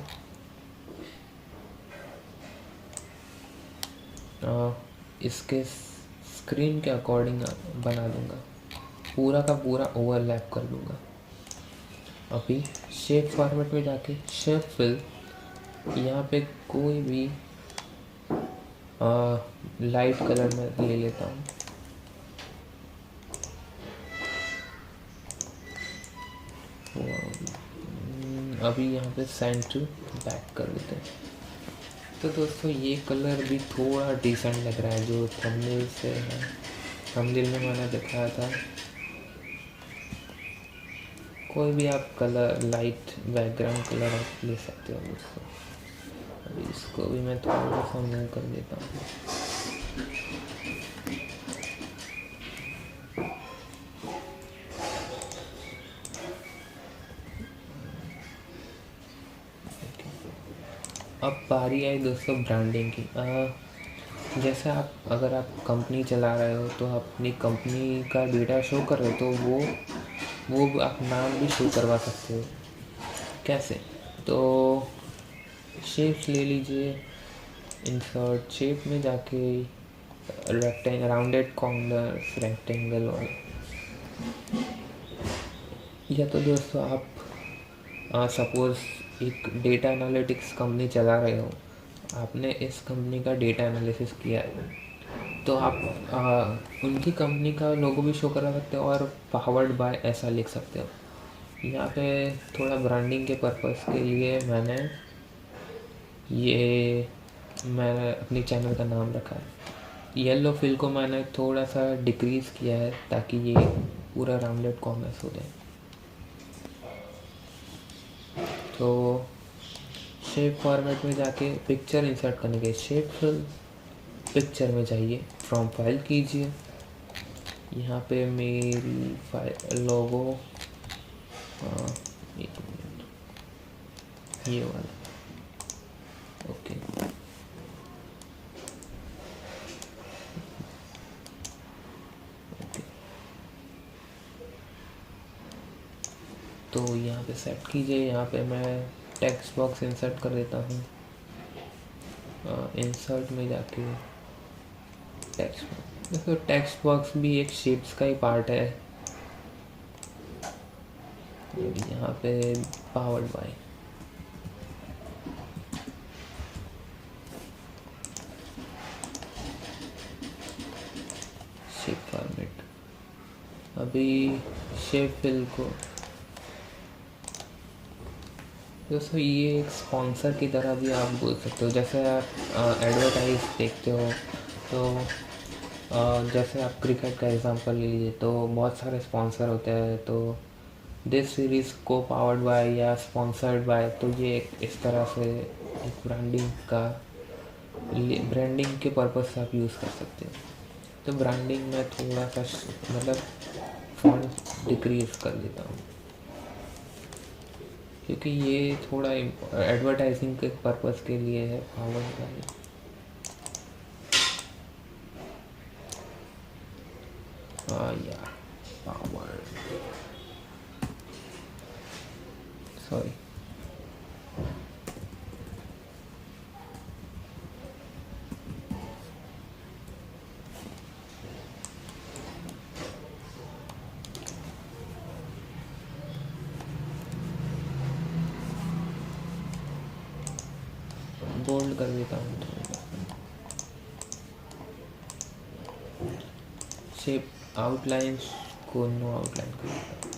इसके स्क्रीन के अकॉर्डिंग बना दूँगा, पूरा का पूरा ओवरलैप कर दूँगा। अभी शेप फॉर्मेट में जाके शेप फिल, यहाँ पे कोई भी लाइट कलर में ले लेता हूँ। अभी यहाँ पे सेंड टू बैक कर देते हैं। तो दोस्तों ये कलर भी थोड़ा डिसेंट लग रहा है जो थंबनेल से है, थंबनेल में मैंने दिखाया था। कोई भी आप कलर, लाइट बैकग्राउंड कलर आप ले सकते हो दोस्तों। अभी इसको भी मैं थोड़ा सा मूव कर देता हूँ। अब बारी आई दोस्तों ब्रांडिंग की। जैसे अगर आप कंपनी चला रहे हो तो अपनी कंपनी का डेटा शो कर रहे हो तो वो आप नाम भी शो करवा सकते हो। कैसे? तो शेप्स ले लीजिए, इंसर्ट शेप में जाके रेक्टेंगल, राउंडेड कॉर्नर्स, रेक्टेंगल। और या तो दोस्तों आप सपोज़ एक डेटा एनालिटिक्स कंपनी चला रहे हो, आपने इस कंपनी का डेटा एनालिसिस किया है, तो आप उनकी कंपनी का लोगो भी शो करा सकते हो और पावर्ड बाय ऐसा लिख सकते हो। यहाँ पे थोड़ा ब्रांडिंग के पर्पस के लिए मैंने अपनी चैनल का नाम रखा है। येलो फिल को मैंने थोड़ा सा डिक्रीज़ किया है ताकि ये पूरा राउंडेड कॉर्नर्स हो जाए। तो शेप फॉर्मेट में जाके पिक्चर इंसर्ट करने के शेप फिल पिक्चर में जाइए, फ्रॉम फाइल कीजिए। यहाँ पे मेरी फाइल लोगो, एक मिनट, ये वाला, ओके। तो यहाँ पे सेट कीजिए। यहाँ पे मैं टेक्स्ट बॉक्स इंसर्ट कर देता हूँ। इंसर्ट में जाके टेक्स्ट बॉक्स भी एक शेप्स का ही पार्ट है। यहाँ पे पावर्ड बाय, शेप फॉर्मेट। अभी शेप फिल को दोस्तों ये एक स्पॉन्सर की तरह भी आप बोल सकते हो। जैसे आप एडवर्टाइज देखते हो तो जैसे आप क्रिकेट का एग्जांपल ले लीजिए तो बहुत सारे स्पॉन्सर होते हैं। तो दिस सीरीज़ को पावर्ड बाय या स्पॉन्सर्ड बाय, तो ये एक इस तरह से एक ब्रांडिंग के पर्पज़ से आप यूज़ कर सकते हो। तो ब्रांडिंग में थोड़ा सा मतलब फॉन्ट डिक्रीज कर देता हूँ क्योंकि ये थोड़ा एडवर्टाइजिंग के पर्पज़ के लिए है। पावर्ड बाय, या पावर्ड, सॉरी, बोल्ड कर देता हूँ थोड़ा। शेप आउटलाइंस को नो आउटलाइन कर देता हूँ।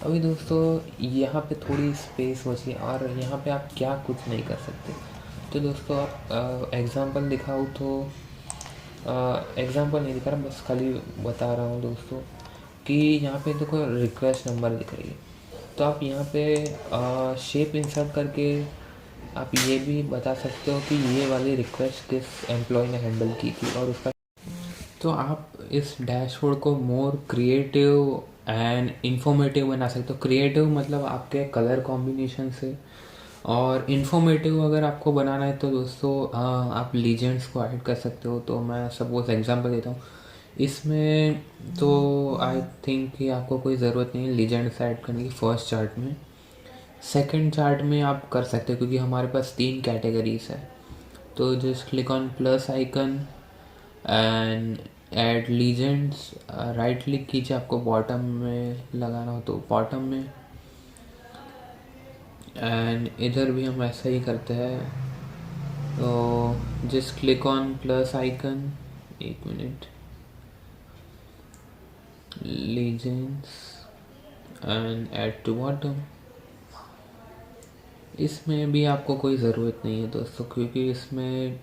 अभी दोस्तों यहाँ पे थोड़ी स्पेस बची और यहाँ पे आप क्या कुछ नहीं कर सकते। तो दोस्तों आप एग्ज़ाम्पल दिखाऊँ तो एग्ज़ाम्पल नहीं दिखा रहा, बस खाली बता रहा हूँ दोस्तों कि यहाँ पे देखो रिक्वेस्ट नंबर दिख रही है। तो आप यहाँ पे शेप इंसर्ट करके आप ये भी बता सकते हो कि ये वाली रिक्वेस्ट किस एम्प्लॉय ने हैंडल की थी और उसका। तो आप इस डैशबोर्ड को मोर क्रिएटिव एंड इन्फॉर्मेटिव बना सकते हो। क्रिएटिव मतलब आपके कलर कॉम्बिनेशन से, और इन्फॉर्मेटिव अगर आपको बनाना है तो दोस्तों आप लीजेंड्स को ऐड कर सकते हो। तो मैं सपोज एग्जांपल देता हूँ इसमें, तो आई थिंक कि आपको कोई ज़रूरत नहीं है लीजेंड्स ऐड करने की फर्स्ट चार्ट में। सेकंड चार्ट में आप कर सकते हो क्योंकि हमारे पास 3 कैटेगरीज है। तो just click on plus icon and add legends, right click कीजिए, आपको बॉटम में लगाना हो तो बॉटम में, एंड इधर भी हम ऐसा ही करते हैं। तो just click on plus icon, एक minute, legends and add to bottom। इसमें भी आपको कोई ज़रूरत नहीं है दोस्तों, क्योंकि इसमें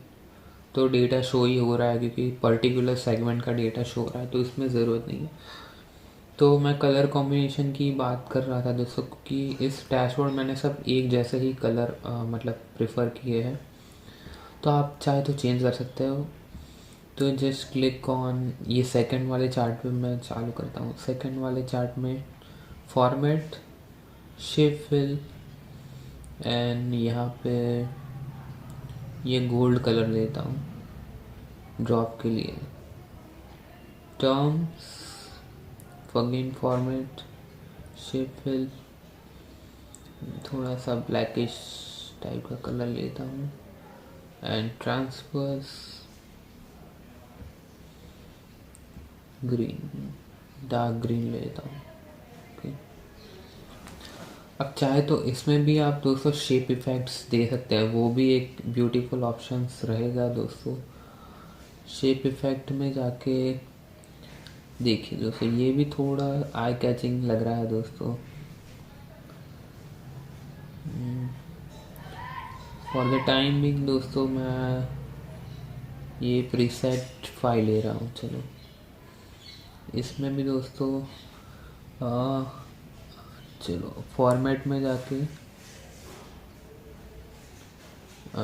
तो डेटा शो ही हो रहा है, क्योंकि पर्टिकुलर सेगमेंट का डेटा शो हो रहा है, तो इसमें ज़रूरत नहीं है। तो मैं कलर कॉम्बिनेशन की बात कर रहा था दोस्तों, क्योंकि इस डैशबोर्ड मैंने सब एक जैसे ही कलर मतलब प्रेफर किए हैं, तो आप चाहे तो चेंज कर सकते हो। तो जस्ट क्लिक ऑन ये सेकंड वाले चार्ट पे मैं चालू करता हूँ। सेकंड वाले चार्ट में फॉर्मेट, शेप फिल, एंड यहाँ पे ये गोल्ड कलर लेता हूँ ड्रॉप के लिए। Terms, again format, shape fill, थोड़ा सा ब्लैकिश टाइप का कलर लेता हूँ, and transfers green, dark green लेता हूँ। ओके, अब चाहे तो इसमें भी आप दोस्तों शेप इफेक्ट्स दे सकते हैं, वो भी एक ब्यूटीफुल ऑप्शंस रहेगा दोस्तों। शेप इफेक्ट में जाके देखिए दोस्तों, ये भी थोड़ा आई कैचिंग लग रहा है दोस्तों। फॉर द टाइम बिंग दोस्तों मैं ये प्रीसेट फाइल ले रहा हूँ। चलो इसमें भी दोस्तों चलो फॉर्मेट में जाके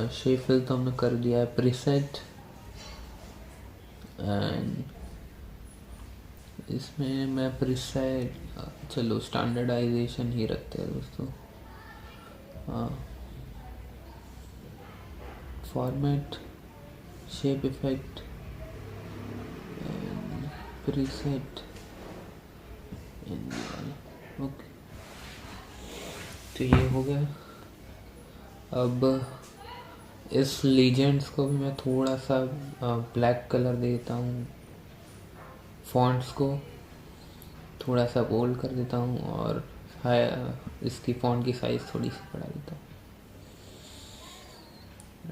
शेप फिल तो हमने कर दिया है, प्रीसेट, एंड इसमें मैं प्रीसेट चलो स्टैंडर्डाइजेशन ही रखते हैं दोस्तों। Format, shape effect, preset, okay, तो ये हो गया। अब इस लीजेंड्स को भी मैं थोड़ा सा ब्लैक कलर देता हूँ, फॉन्ट्स को थोड़ा सा बोल्ड कर देता हूँ, और इसकी फॉन्ट की साइज़ थोड़ी सी बढ़ा देता हूँ।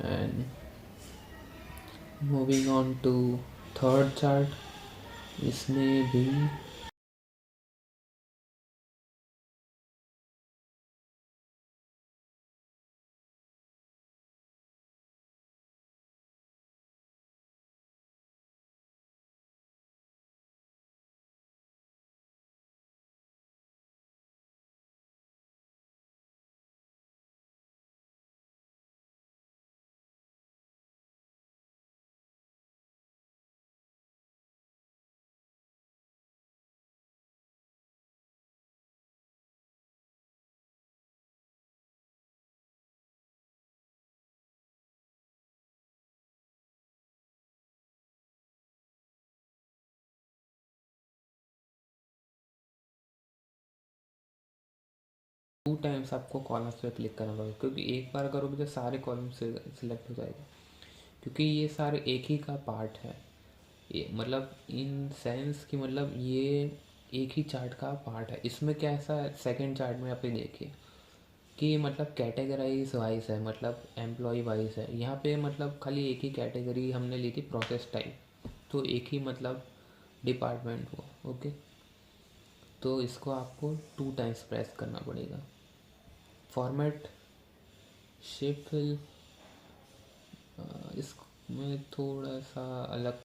And moving on to third chart, इसमें भी टू टाइम्स आपको कॉलम्स पे क्लिक करना पड़ेगा, क्योंकि एक बार करोगे तो सारे कॉलम से सिलेक्ट हो जाएगा, क्योंकि ये सारे एक ही का पार्ट है। ये मतलब इन सेंस कि मतलब ये एक ही चार्ट का पार्ट है। इसमें क्या ऐसा सेकंड चार्ट में आप देखिए कि मतलब कैटेगराइज वाइज है, मतलब एम्प्लॉय वाइज है। यहाँ पे मतलब खाली एक ही कैटेगरी हमने ली थी, प्रोसेस टाइप, तो एक ही मतलब डिपार्टमेंट हुआ। ओके, तो इसको आपको टू टाइम्स प्रेस करना पड़ेगा। फॉर्मेट, शेप फिल, इसमें थोड़ा सा अलग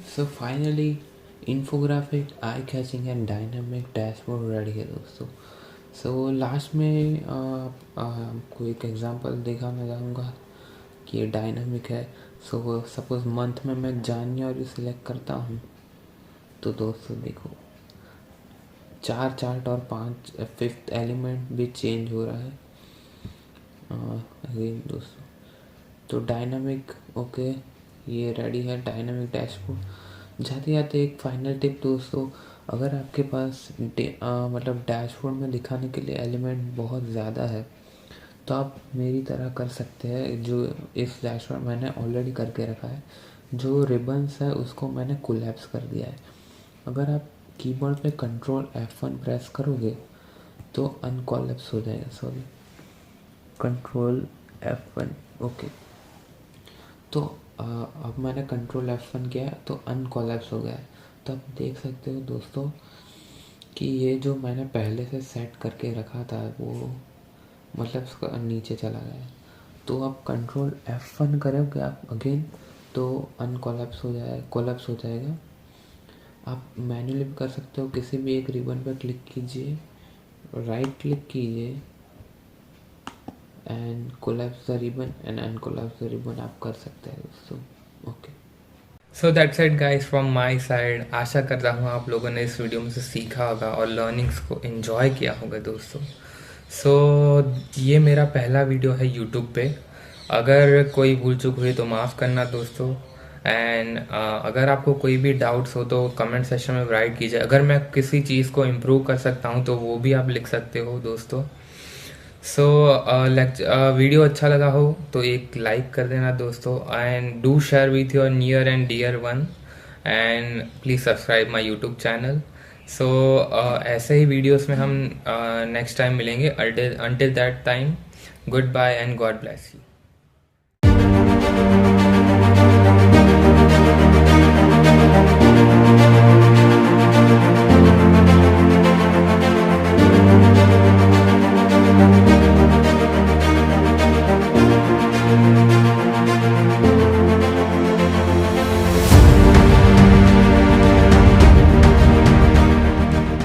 so finally infographic, eye catching and dynamic dashboard ready है दोस्तों। सो लास्ट में आपको एक एग्जांपल दिखाना चाहूँगा कि ये डायनामिक है। सो सपोज़ मंथ में मैं जनवरी सिलेक्ट करता हूँ, तो दोस्तों देखो 4 चार्ट और 5 फिफ्थ एलिमेंट भी चेंज हो रहा है अगेन दोस्तों। तो डायनामिक ओके, ये रेडी है डायनामिक डैशबोर्ड। जाते जाते एक फाइनल टिप दोस्तों, अगर आपके पास मतलब डैशबोर्ड में दिखाने के लिए एलिमेंट बहुत ज़्यादा है तो आप मेरी तरह कर सकते हैं। जो इस डैशबोर्ड मैंने ऑलरेडी करके रखा है, जो रिबन्स है उसको मैंने कोलैप्स कर दिया है। अगर आप कीबोर्ड पे कंट्रोल F1 प्रेस करोगे तो अनकोलैप्स हो जाएगा, सॉरी कंट्रोल F1 ओके। तो अब मैंने कंट्रोल F1 किया है तो अनकोलैप्स हो गया है। तो आप देख सकते हो दोस्तों कि ये जो मैंने पहले से सेट करके रखा था वो मतलब उसका नीचे चला गया। तो आप कंट्रोल F1 करोगे आप अगेन तो अनकोलैप्स हो जाएगा, कोलैप्स हो जाएगा। आप मैन्युअली भी कर सकते हो, किसी भी एक रिबन पर क्लिक कीजिए, राइट क्लिक कीजिए and collapse the ribbon and uncollapse the ribbon आप कर सकते हैं दोस्तों। Okay, so that's it guys from my side. आशा करता हूँ आप लोगों ने इस वीडियो में से सीखा होगा और लर्निंग्स को एंजॉय किया होगा दोस्तों। ये मेरा पहला वीडियो है यूट्यूब पे। अगर कोई भूल चूक हुई तो माफ़ करना दोस्तों। एंड अगर आपको कोई भी डाउट्स हो तो कमेंट सेक्शन में राइट कीजिए। अगर मैं किसी चीज़ को इम्प्रूव कर सकता हूँ तो वो भी आप लिख सकते हो दोस्तों। वीडियो अच्छा लगा हो तो एक लाइक कर देना दोस्तों, and do share with your near and dear one, and please subscribe my YouTube channel. ऐसे ही वीडियोस में हम नेक्स्ट टाइम मिलेंगे। Until that time, good bye and God bless you.